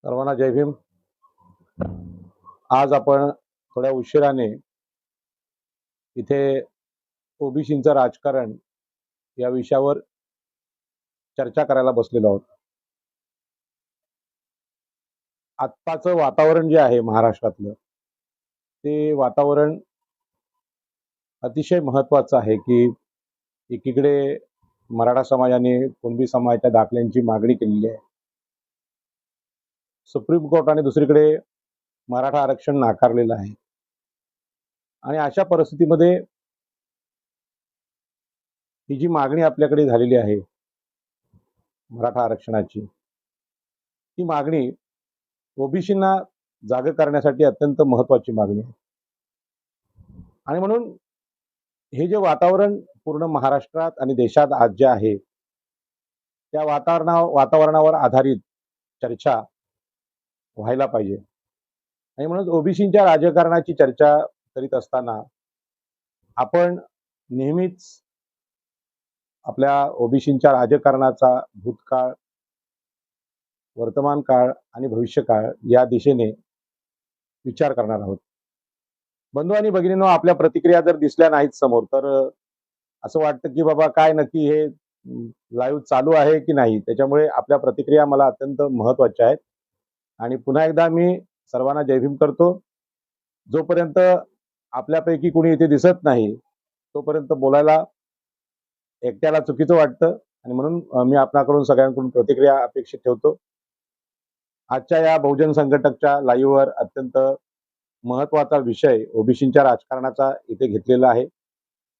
सर्वांना जय भीम. आज आपण थोड्या उशिराने इथे ओबीसींचं राजकारण या विषयावर चर्चा करायला बसलेलो आहोत. आत्ताचं वातावरण जे आहे महाराष्ट्रातलं, ते वातावरण अतिशय महत्त्वाचं आहे की एकीकडे मराठा समाजाने कुणबी समाजाच्या दाखल्यांची मागणी केलेली आहे. सुप्रीम कोर्टाने दुसरीकडे मराठा आरक्षण नाकारलेलं आहे. आणि अशा परिस्थितीमध्ये ही जी मागणी आपल्याकडे झालेली आहे मराठा आरक्षणाची, ती मागणी ओबीसींना जागे करण्यासाठी अत्यंत महत्त्वाची मागणी आहे. आणि म्हणून हे जे वातावरण पूर्ण महाराष्ट्रात आणि देशात आज जे आहे, त्या वातावरणावर आधारित चर्चा व्हायला पाहिजे. आणि म्हणून ओबीसींच्या राजकारणाची चर्चा करीत असताना आपण नेहमीच आपल्या ओबीसींच्या राजकारणाचा भूतकाळ, वर्तमान काळ आणि भविष्यकाळ या दिशेने विचार करणार आहोत. बंधू आणि भगिनींनो, आपल्या प्रतिक्रिया जर दिसल्या नाहीत समोर, तर असं वाटतं की बाबा काय नक्की हे लाईव्ह चालू आहे की नाही. त्याच्यामुळे आपल्या प्रतिक्रिया मला अत्यंत महत्त्वाच्या आहेत. आणि पुन्हा एकदा मी सर्वांना जय भीम करतो. जोपर्यंत आपल्यापैकी कोणी इथे दिसत नाही, तोपर्यंत बोलायला एकट्याला चुकीचं वाटतं. आणि म्हणून मी आपणाकडून सगळ्यांकडून प्रतिक्रिया अपेक्षित ठेवतो. आजच्या या बहुजन संघटकच्या लाईव्हवर अत्यंत महत्त्वाचा विषय ओबीसींच्या राजकारणाचा इथे घेतलेला आहे.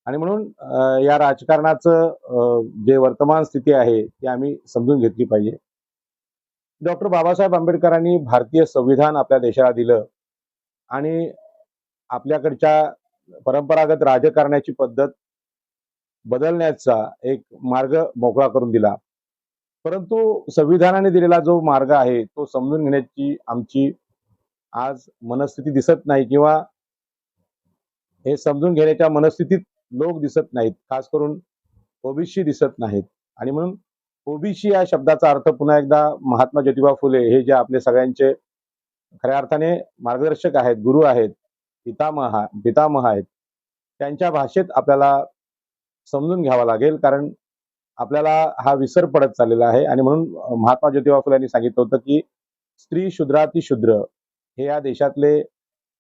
आणि म्हणून या राजकारणाचं जे वर्तमान स्थिती आहे ती आम्ही समजून घेतली पाहिजे. डॉक्टर बाबासाहेब आंबेडकरांनी भारतीय संविधान आपल्या देशाला दिलं आणि आपल्याकडच्या परंपरागत राजकारणाची पद्धत बदलण्याचा एक मार्ग मोकळा करून दिला. परंतु संविधानाने दिलेला जो मार्ग आहे तो समजून घेण्याची आमची आज मनस्थिती दिसत नाही, किंवा हे समजून घेण्याच्या मनस्थितीत लोक दिसत नाहीत, खास करून ओबीसी दिसत नाहीत. आणि म्हणून ओबीसी या शब्दाचा अर्थ पुन्हा एकदा महात्मा ज्योतिबा फुले हे जे आपले सगळ्यांचे खऱ्या अर्थाने मार्गदर्शक आहेत, गुरु आहेत, पितामह आहेत, त्यांच्या भाषेत आपल्याला समजून घ्यावा लागेल. कारण आपल्याला हा विसर पडत चाललेला आहे. आणि म्हणून महात्मा ज्योतिबा फुले यांनी सांगितलं होतं की स्त्री शूद्राती शूद्र हे या देशातले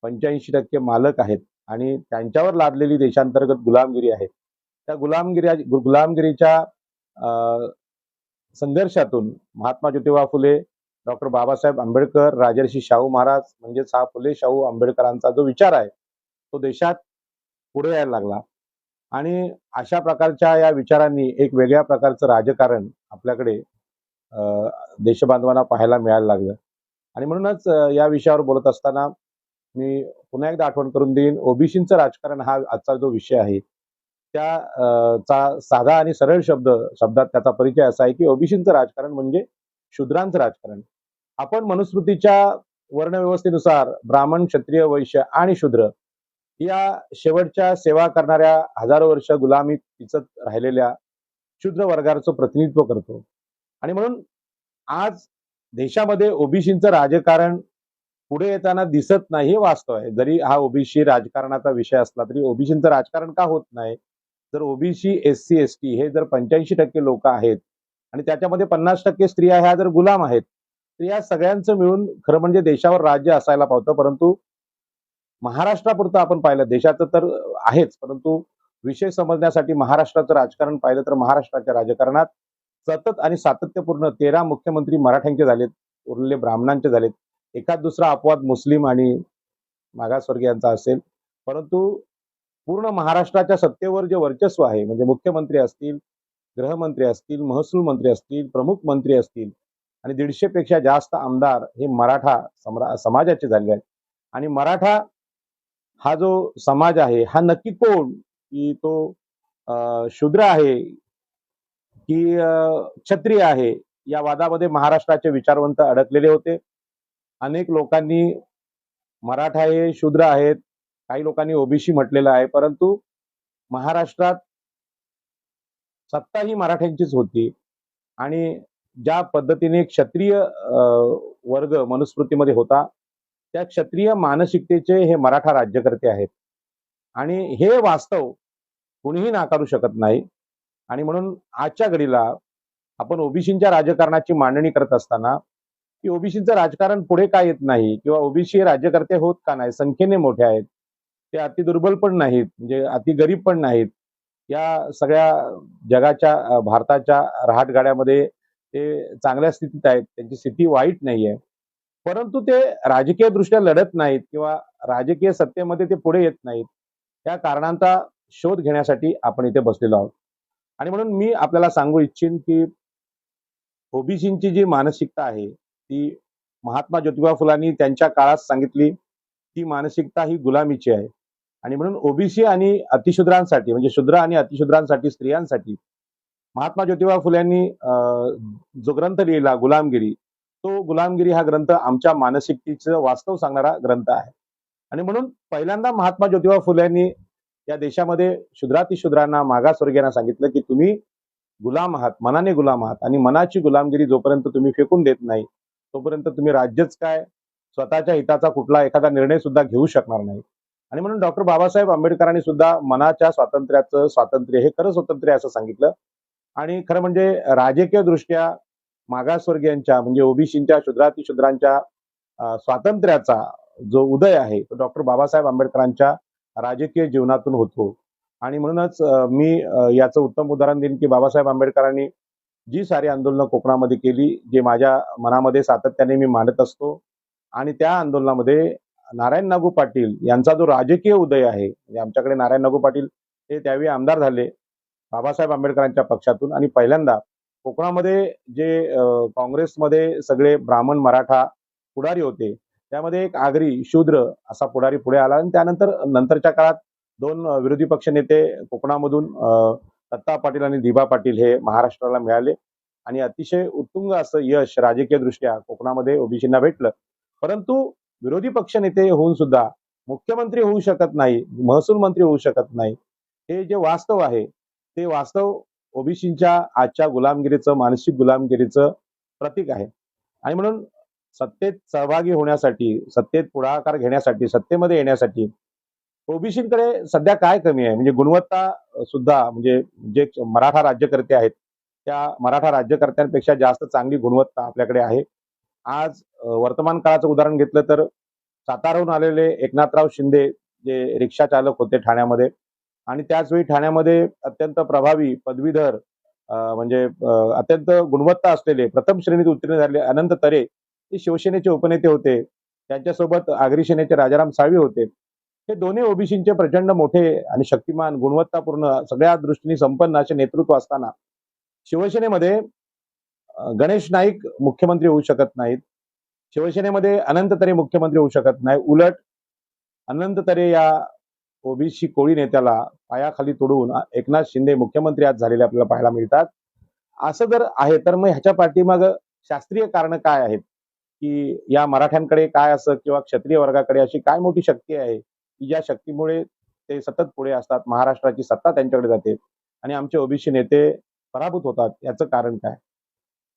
85% मालक आहेत आणि त्यांच्यावर लादलेली देशांतर्गत गुलामगिरी आहे. त्या गुलामगिरीच्या संघर्षातून महात्मा ज्योतिबा फुले, डॉक्टर बाबासाहेब आंबेडकर, राजर्षी शाहू महाराज म्हणजेच हा फुले शाहू आंबेडकरांचा जो विचार आहे तो देशात पुढे यायला लागला. आणि अशा प्रकारच्या या विचारांनी एक वेगळ्या प्रकारचं राजकारण आपल्याकडे देशबांधवांना पाहायला मिळायला लागलं. आणि म्हणूनच या विषयावर बोलत असताना मी पुन्हा एकदा आठवण करून देईन, ओबीसींचं राजकारण हा आजचा जो विषय आहे चा साधा आणि सरळ शब्दात त्याचा परिचय असा आहे की ओबीसींचं राजकारण म्हणजे शूद्रांचं राजकारण. आपण मनुस्मृतीच्या वर्णव्यवस्थेनुसार ब्राह्मण, क्षत्रिय, वैश्य आणि शूद्र या शेवटच्या सेवा करणाऱ्या हजारो वर्ष गुलामीत पिचत राहिलेल्या शूद्र वर्गाचं प्रतिनिधित्व करतो. आणि म्हणून आज देशामध्ये ओबीसींचं राजकारण पुढे येताना दिसत नाही, हे वास्तव आहे. जरी हा ओबीसी राजकारणाचा विषय असला तरी ओबीसींचं राजकारण का होत नाही? जर ओबीसी, एससी, एसटी हे जर 85% लोक आहेत आणि त्याच्यामध्ये 50% स्त्रिया ह्या जर गुलाम आहेत, तर या सगळ्यांचं मिळून खरं म्हणजे देशावर राज्य असायला पावतं. परंतु महाराष्ट्रापुरतं आपण पाहिलं, देशाचं तर आहेच, परंतु विषय समजण्यासाठी महाराष्ट्राचं राजकारण पाहिलं तर महाराष्ट्राच्या राजकारणात सतत आणि सातत्यपूर्ण 13 मुख्यमंत्री मराठ्यांचे झालेत, उरलेले ब्राह्मणांचे झालेत. एखाद दुसरा अपवाद मुस्लिम आणि मागासवर्गीयांचा असेल, परंतु पूर्ण महाराष्ट्राच्या सत्तेवर जे वर्चस्व आहे म्हणजे मुख्यमंत्री असतील, गृहमंत्री असतील, महसूल मंत्री असतील, प्रमुख मंत्री असतील आणि 150 पेक्षा जास्त आमदार हे मराठा समाजाचे झाले आहेत. आणि मराठा हा जो समाज आहे हा नक्की कोण, की तो शूद्र आहे की क्षत्रिय आहे, या वादामध्ये महाराष्ट्राचे विचारवंत अडकलेले होते. अनेक लोकांनी मराठा हे शूद्र आहेत, काही लोकांनी ओबीसी म्हटलेलं आहे, परंतु महाराष्ट्रात सत्ता ही मराठ्यांचीच होती. आणि ज्या पद्धतीने क्षत्रिय वर्ग मनुस्मृतीमध्ये होता, त्या क्षत्रिय मानसिकतेचे हे मराठा राज्यकर्ते आहेत आणि हे वास्तव कुणीही नाकारू शकत नाही. आणि म्हणून आजच्या घडीला आपण ओबीसींच्या राजकारणाची मांडणी करत असताना की ओबीसीचं राजकारण पुढे का येत नाही किंवा ओबीसी राज्यकर्ते होत का नाही, संख्येने मोठे आहेत, ते अति दुर्बल पण नाहीत, म्हणजे अति गरीब पण नाहीत. या सगळ्या जगाच्या भारताच्या रहाटगाड्यामध्ये ते चांगल्या स्थितीत आहेत, त्यांची स्थिती वाईट नाहीये. परंतु ते राजकीय दृष्ट्या लढत नाहीत किंवा राजकीय सत्तेमध्ये ते पुढे येत नाहीत. त्या कारणांचा शोध घेण्यासाठी आपण इथे बसलेलो आहोत. आणि म्हणून मी आपल्याला सांगू इच्छिन की ओबीसींची जी मानसिकता आहे ती महात्मा ज्योतिबा फुलांनी त्यांच्या काळात सांगितली, ती मानसिकता ही गुलामीची आहे. आणि म्हणून ओबीसी आणि अतिशूद्रांसाठी म्हणजे शूद्र आणि अतिशूद्रांसाठी स्त्रियांसाठी महात्मा ज्योतिबा फुल्यांनी जो ग्रंथ लिहिला गुलामगिरी, तो गुलामगिरी हा ग्रंथ आमच्या मानसिकतेचं वास्तव सांगणारा ग्रंथ आहे. आणि म्हणून पहिल्यांदा महात्मा ज्योतिबा फुल्यांनी या देशामध्ये शूद्रातिशूद्रांना मागासवर्गीयांना सांगितलं की तुम्ही गुलाम आहात, मनाने गुलाम आहात आणि मनाची गुलामगिरी जोपर्यंत तुम्ही फेकून देत नाही तोपर्यंत तुम्ही राज्यच काय स्वतःच्या हिताचा कुठला एखादा निर्णय सुद्धा घेऊ शकणार नाही. आणि म्हणून डॉक्टर बाबासाहेब आंबेडकरांनी सुद्धा मनाच्या स्वातंत्र्याचं स्वातंत्र्य हे खरं स्वातंत्र्य असं सांगितलं. आणि खरं म्हणजे राजकीय दृष्ट्या मागासवर्गीयांच्या म्हणजे ओबीसींच्या शूद्रातिशूद्रांच्या स्वातंत्र्याचा जो उदय आहे तो डॉक्टर बाबासाहेब आंबेडकरांच्या राजकीय जीवनातून होतो. आणि म्हणूनच मी याचं उत्तम उदाहरण देईन की बाबासाहेब आंबेडकरांनी जी सारी आंदोलनं कोकणामध्ये केली, जे माझ्या मनामध्ये सातत्याने मी मांडत असतो. आणि त्या आंदोलनामध्ये नारायण नागू पाटील यांचा जो राजकीय उदय आहे, म्हणजे आमच्याकडे नारायण नागू पाटील हे त्यावेळी आमदार झाले बाबासाहेब आंबेडकरांच्या पक्षातून आणि पहिल्यांदा कोकणामध्ये जे काँग्रेसमध्ये सगळे ब्राह्मण मराठा पुढारी होते त्यामध्ये एक आगरी शूद्र असा पुढारी पुढे आला. आणि त्यानंतर नंतरच्या काळात दोन विरोधी पक्ष नेते कोकणामधून दत्ता पाटील आणि दिबा पाटील हे महाराष्ट्राला मिळाले आणि अतिशय उत्तुंग असं यश राजकीय दृष्ट्या कोकणामध्ये ओबीसींना भेटलं. परंतु विरोधी पक्ष नेते होऊन सुद्धा मुख्यमंत्री होऊ शकत नाही, महसूल मंत्री होऊ शकत नाही, हे जे वास्तव आहे ते वास्तव ओबीसींच्या आजच्या गुलामगिरीचं मानसिक गुलामगिरीचं प्रतीक आहे. आणि म्हणून सत्तेत सहभागी होण्यासाठी, सत्तेत पुढाकार घेण्यासाठी, सत्तेमध्ये येण्यासाठी ओबीसींकडे सध्या काय कमी आहे, म्हणजे गुणवत्ता सुद्धा म्हणजे जे मराठा राज्यकर्ते आहेत त्या मराठा राज्यकर्त्यांपेक्षा जास्त चांगली गुणवत्ता आपल्याकडे आहे. आज वर्तमान काळाचं उदाहरण घेतलं तर साताराहून आलेले एकनाथराव शिंदे जे रिक्षा चालक होते ठाण्यामध्ये आणि त्याचवेळी ठाण्यामध्ये अत्यंत प्रभावी पदवीधर म्हणजे अत्यंत गुणवत्ता असलेले प्रथम श्रेणीत उत्तीर्ण झालेले अनंत तरे हे शिवसेनेचे उपनेते होते. त्यांच्यासोबत आगरी सेनेचे राजाराम साळवी होते. हे दोन्ही ओबीसींचे प्रचंड मोठे आणि शक्तिमान गुणवत्तापूर्ण सगळ्या दृष्टीने संपन्न असे नेतृत्व असताना शिवसेनेमध्ये गणेश नाईक मुख्यमंत्री होऊ शकत नाहीत, शिवसेनेमध्ये अनंत तरे मुख्यमंत्री होऊ शकत नाही. उलट अनंत तरे या ओबीसी कोळी नेत्याला पायाखाली तोडून एकनाथ शिंदे मुख्यमंत्री आज झालेले आपल्याला पाहायला मिळतात. असं जर आहे तर मग ह्याच्या पाठीमाग शास्त्रीय कारण काय आहेत की या मराठ्यांकडे काय असं किंवा क्षत्रिय वर्गाकडे अशी काय मोठी शक्ती आहे की ज्या शक्तीमुळे ते सतत पुढे असतात, महाराष्ट्राची सत्ता त्यांच्याकडे जाते आणि आमचे ओबीसी नेते पराभूत होतात, याचं कारण काय?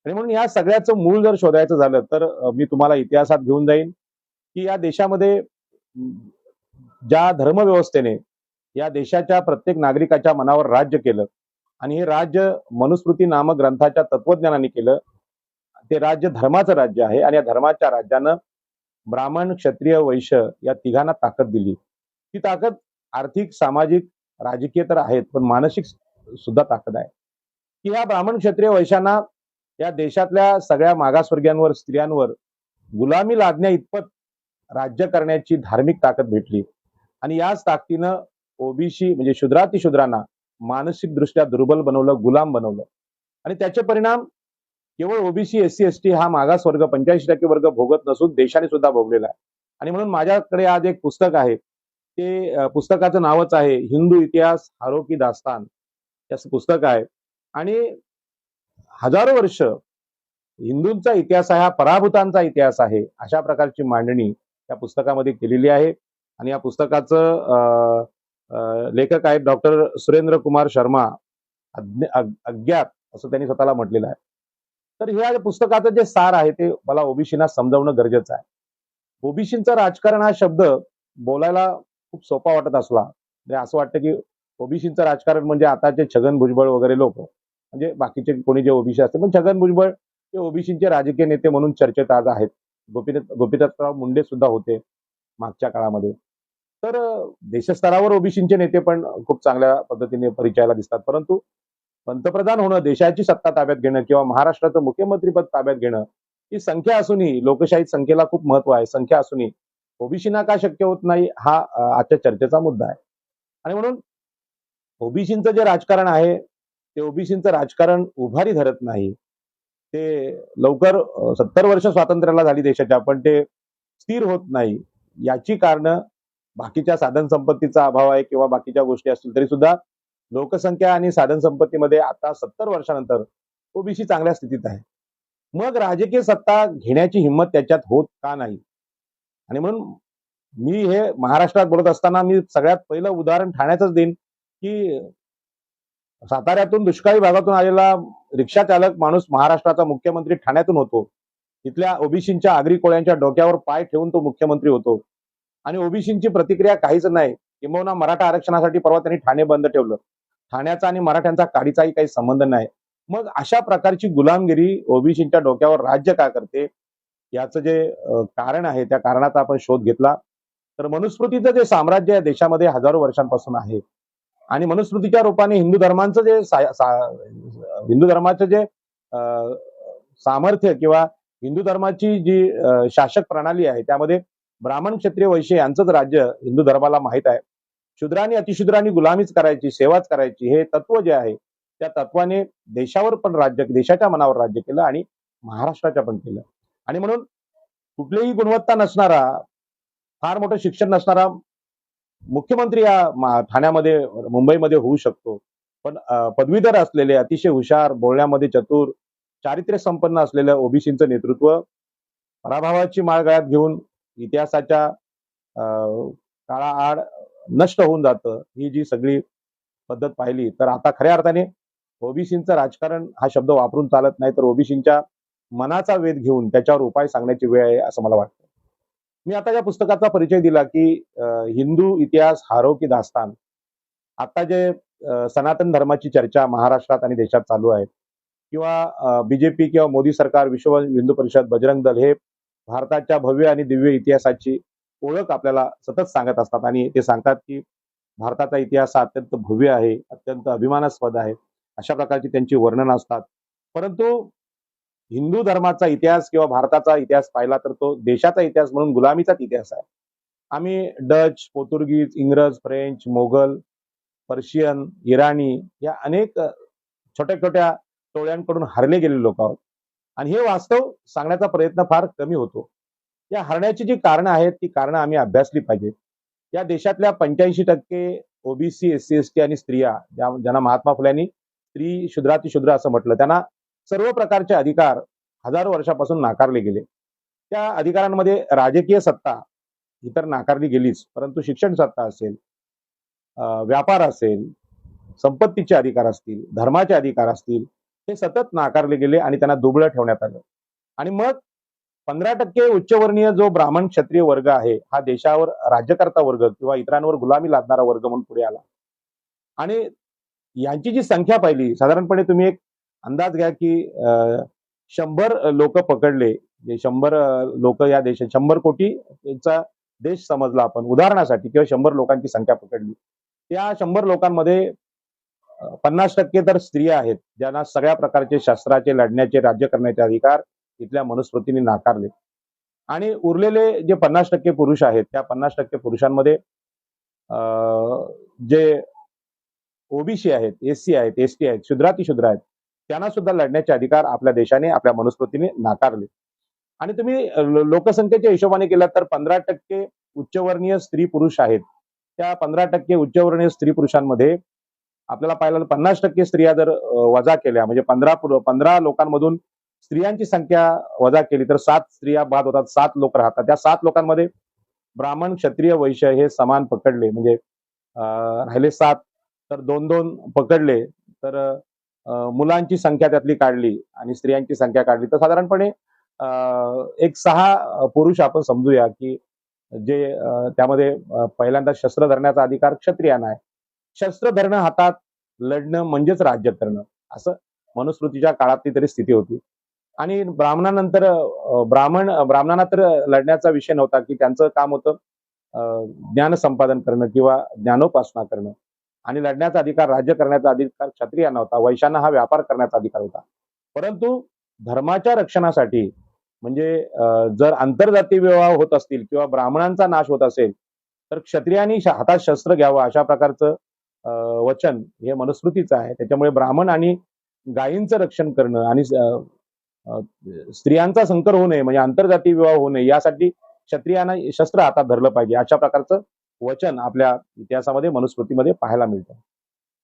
आणि म्हणून या सगळ्याचं मूळ जर शोधायचं झालं तर मी तुम्हाला इतिहासात घेऊन जाईन की या देशामध्ये ज्या धर्मव्यवस्थेने या देशाच्या प्रत्येक नागरिकाच्या मनावर राज्य केलं आणि हे राज्य मनुस्मृती नामक ग्रंथाच्या तत्वज्ञानाने केलं, ते राज्य धर्माचं राज्य आहे आणि या धर्माच्या राज्यानं ब्राह्मण क्षत्रिय वैश्य या तिघांना ताकद दिली. ती ताकद आर्थिक सामाजिक राजकीय तर आहेत पण मानसिक सुद्धा ताकद आहे की ह्या ब्राह्मण क्षत्रिय वैश्यांना या देशातल्या सगळ्या मागासवर्गीयांवर स्त्रियांवर गुलामी लादण्या इतपत राज्य करण्याची धार्मिक ताकद भेटली. आणि याच ताकदीनं ओबीसी म्हणजे शूद्रातिशूद्रांना मानसिक दृष्ट्या दुर्बल बनवलं, गुलाम बनवलं. आणि त्याचे परिणाम केवळ ओबीसी एससी एसटी हा मागासवर्ग 85% वर्ग भोगत नसून देशाने सुद्धा भोगलेला आहे. आणि म्हणून माझ्याकडे आज एक पुस्तक आहे, ते पुस्तकाचं नावच आहे हिंदू इतिहास हारो की दास्तान, असं पुस्तक आहे. आणि हजारो वर्ष हिंदूंचा इतिहास आहे हा पराभूतांचा इतिहास आहे, अशा प्रकारची मांडणी या पुस्तकामध्ये केलेली आहे. आणि या पुस्तकाचं लेखक आहेत डॉक्टर सुरेंद्र कुमार शर्मा, अज्ञात असं त्यांनी स्वतःला म्हटलेलं आहे. तर ह्या पुस्तकाचं जे सार आहे ते मला ओबीसीना समजावणं गरजेचं आहे. ओबीसीचं राजकारण हा शब्द बोलायला खूप सोपा वाटत असला, म्हणजे असं वाटतं की ओबीसीचं राजकारण म्हणजे आताचे छगन भुजबळ वगैरे लोक, म्हणजे बाकीचे कोणी जे ओबीसी असते, पण छगन भुजबळ हे ओबीसीचे राजकीय नेते म्हणून चर्चेत आज आहेत. गोपीनाथराव मुंडे सुद्धा होते मागच्या काळामध्ये. तर देशस्तरावर ओबीसीचे नेते पण खूप चांगल्या पद्धतीने परिचयाला दिसतात. परंतु पंतप्रधान होणं, देशाची सत्ता ताब्यात घेणं किंवा महाराष्ट्राचं मुख्यमंत्रीपद ताब्यात घेणं, ही संख्या असूनही लोकशाहीत संख्येला खूप महत्व आहे. संख्या असूनही ओबीसींना का शक्य होत नाही हा आजच्या चर्चेचा मुद्दा आहे. आणि म्हणून ओबीसींचं जे राजकारण आहे, ते ओबीसींचं राजकारण उभारी धरत नाही. ते लवकर 70 वर्ष स्वातंत्र्याला झाली देशाच्या, पण ते स्थिर होत नाही. याची कारणं बाकीच्या साधन संपत्तीचा अभाव आहे किंवा बाकीच्या गोष्टी असतील तरी सुद्धा लोकसंख्या आणि साधन संपत्तीमध्ये आता 70 वर्षानंतर ओबीसी चांगल्या स्थितीत आहे. मग राजकीय सत्ता घेण्याची हिंमत त्याच्यात होत का नाही? आणि म्हणून मी हे महाराष्ट्रात बोलत असताना मी सगळ्यात पहिलं उदाहरण ठाण्याचंच देईन, की साताऱ्यातून दुष्काळी भागातून आलेला रिक्षा चालक माणूस महाराष्ट्राचा मुख्यमंत्री ठाण्यातून होतो. तिथल्या ओबीसींच्या आगरी कोळ्यांच्या डोक्यावर पाय ठेवून तो मुख्यमंत्री होतो. आणि ओबीसींची प्रतिक्रिया काहीच नाही. किंबहुना मराठा आरक्षणासाठी परवा त्यांनी ठाणे बंद ठेवलं. ठाण्याचा आणि मराठ्यांचा काडीचाही काही संबंध नाही. मग अशा प्रकारची गुलामगिरी ओबीसींच्या डोक्यावर राज्य का करते? याचं जे कारण आहे, त्या कारणाचा आपण शोध घेतला. तर मनुस्मृतीचं जे साम्राज्य या देशामध्ये हजारो वर्षांपासून आहे आणि मनुस्मृतीच्या रूपाने हिंदू धर्मांचं जे हिंदू धर्माचं जे सामर्थ्य किंवा हिंदू धर्माची जी शासक प्रणाली आहे, त्यामध्ये ब्राह्मण, क्षत्रिय, वैश्य यांचंच राज्य हिंदू धर्माला माहीत आहे. शूद्रांनी अतिशूद्रांनी गुलामीच करायची, सेवाच करायची, हे तत्व जे आहे, त्या तत्वाने देशावर पण राज्य, देशाच्या मनावर राज्य केलं आणि महाराष्ट्राच्या पण केलं. आणि म्हणून कुठलीही गुणवत्ता नसणारा, फार मोठं शिक्षण नसणारा मुख्यमंत्री या ठाण्यामध्ये, मुंबईमध्ये होऊ शकतो. पण पदवीधर असलेले, अतिशय हुशार, बोलण्यामध्ये चतुर, चारित्र्य संपन्न असलेलं ओबीसींचं नेतृत्व पराभवाची माळ गळ्यात घेऊन इतिहासाच्या काळाआड नष्ट होऊन जातं. ही जी सगळी पद्धत पाहिली तर आता खऱ्या अर्थाने ओबीसींचं राजकारण हा शब्द वापरून चालत नाही, तर ओबीसींच्या मनाचा वेध घेऊन त्याच्यावर उपाय सांगण्याची वेळ आहे असं मला वाटतं. मी आता या पुस्तकाचा परिचय दिला की हिंदू इतिहास हारो की दास्तान. आता जे सनातन धर्माची चर्चा महाराष्ट्रात आणि देशात चालू आहे किंवा बीजेपी किंवा मोदी सरकार, विश्व हिंदू परिषद, बजरंग दल हे भारताच्या भव्य आणि दिव्य इतिहासाची ओळख आपल्याला सतत सांगत असतात आणि ते सांगतात की भारताचा इतिहास हा अत्यंत भव्य आहे, अत्यंत अभिमानास्पद आहे. अशा प्रकारची त्यांची वर्णनं असतात. परंतु हिंदू धर्माचा इतिहास किंवा भारताचा इतिहास पाहिला तर तो देशाचा इतिहास म्हणून गुलामीचाच इतिहास आहे. आम्ही डच, पोर्तुगीज, इंग्रज, फ्रेंच, मोगल, पर्शियन, इराणी या अनेक छोट्या-छोट्या टोळ्यांकडून हरले गेलेले लोक आहोत. आणि हे वास्तव सांगण्याचा प्रयत्न फार कमी होतो. या हरण्याची जी कारणं आहेत, ती कारणं आम्ही अभ्यासली पाहिजेत. या देशातल्या 85% ओबीसी, एस-सी, एस-टी आणि स्त्रिया, ज्यांना महात्मा फुल्यांनी स्त्री शूद्रातिशूद्र असं म्हटलं, त्यांना सर्व प्रकारचे अधिकार हजारो वर्षापासून नाकारले गेले. त्या अधिकारांमध्ये राजकीय सत्ता ही तर नाकारली गेलीच, परंतु शिक्षण सत्ता असेल, व्यापार असेल, संपत्तीचे अधिकार असतील, धर्माचे अधिकार असतील, हे सतत नाकारले गेले आणि त्यांना दुबळं ठेवण्यात आलं. आणि मग 15% उच्चवर्णीय जो ब्राह्मण क्षत्रिय वर्ग आहे, हा देशावर राज्यकर्ता वर्ग किंवा इतरांवर गुलामी लादणारा वर्ग म्हणून पुढे आला. आणि यांची जी संख्या पाहिली, साधारणपणे तुम्ही एक अंदाज घ्या की 100 लोक पकडले, जे 100 लोक या देशात, 100 कोटी चा देश समजला आपण उदाहरणासाठी, किंवा 100 लोकांची संख्या पकडली. त्या 100 लोकांमध्ये 50% तर स्त्रिया आहेत, ज्यांना सगळ्या प्रकारचे शस्त्राचे, लढण्याचे, राज्य करण्याचे अधिकार इथल्या मनुस्मृतीने नाकारले. आणि उरलेले जे 50% पुरुष आहेत, त्या 50% पुरुषांमध्ये जे ओबीसी आहेत, एससी आहेत, एसटी आहेत, शूद्रातिशूद्र आहेत, त्यांना सुद्धा लढण्याचे अधिकार आपल्या देशाने, आपल्या मनुस्मृतीने नाकारले. आणि तुम्ही लोकसंख्येच्या हिशोबाने केला तर 15% उच्चवर्णीय स्त्री पुरुष आहेत. त्या 15% उच्चवर्णीय स्त्री पुरुषांमध्ये आपल्याला पाहिलं 50% स्त्रिया जर वजा केल्या, म्हणजे 15 लोकांमधून स्त्रियांची संख्या वजा केली तर 7 स्त्रिया बाद होतात, 7 लोक राहतात. त्या 7 लोकांमध्ये ब्राह्मण, क्षत्रिय, वैश्य हे समान पकडले, म्हणजे राहिले 7, तर 2-2 पकडले तर मुलांची संख्या त्यातली काढली आणि स्त्रियांची संख्या काढली तर साधारणपणे एक 6 पुरुष आपण समजूया की जे त्यामध्ये पहिल्यांदा शस्त्र धरण्याचा अधिकार क्षत्रियांना आहे. शस्त्र धरणं हातात, लढणं म्हणजेच राज्य करणं, असं मनुस्मृतीच्या काळातली तरी स्थिती होती. आणि ब्राह्मणानंतर ब्राह्मणांना तर लढण्याचा विषय नव्हता, की त्यांचं काम होतं अ, ज्ञान संपादन करणं किंवा ज्ञानोपासना करणं आणि लढण्याचा अधिकार, राज्य करण्याचा अधिकार क्षत्रियांना होता. वैश्यांना हा व्यापार करण्याचा अधिकार होता. परंतु धर्माच्या रक्षणासाठी म्हणजे जर आंतरजातीय विवाह होत असतील किंवा ब्राह्मणांचा नाश होत असेल, तर क्षत्रियांनी हातात शस्त्र घ्यावं अशा प्रकारचं अ, वचन हे मनुस्मृतीचं आहे. त्याच्यामुळे ब्राह्मण आणि गायींचं रक्षण करणं आणि अ, स्त्रियांचा संकर होऊ नये म्हणजे आंतरजातीय विवाह होऊ नये यासाठी क्षत्रियांना शस्त्र हातात धरलं पाहिजे अशा प्रकारचं वचन आपल्या इतिहासामध्ये मनुस्मृतीमध्ये पाहायला मिळतं.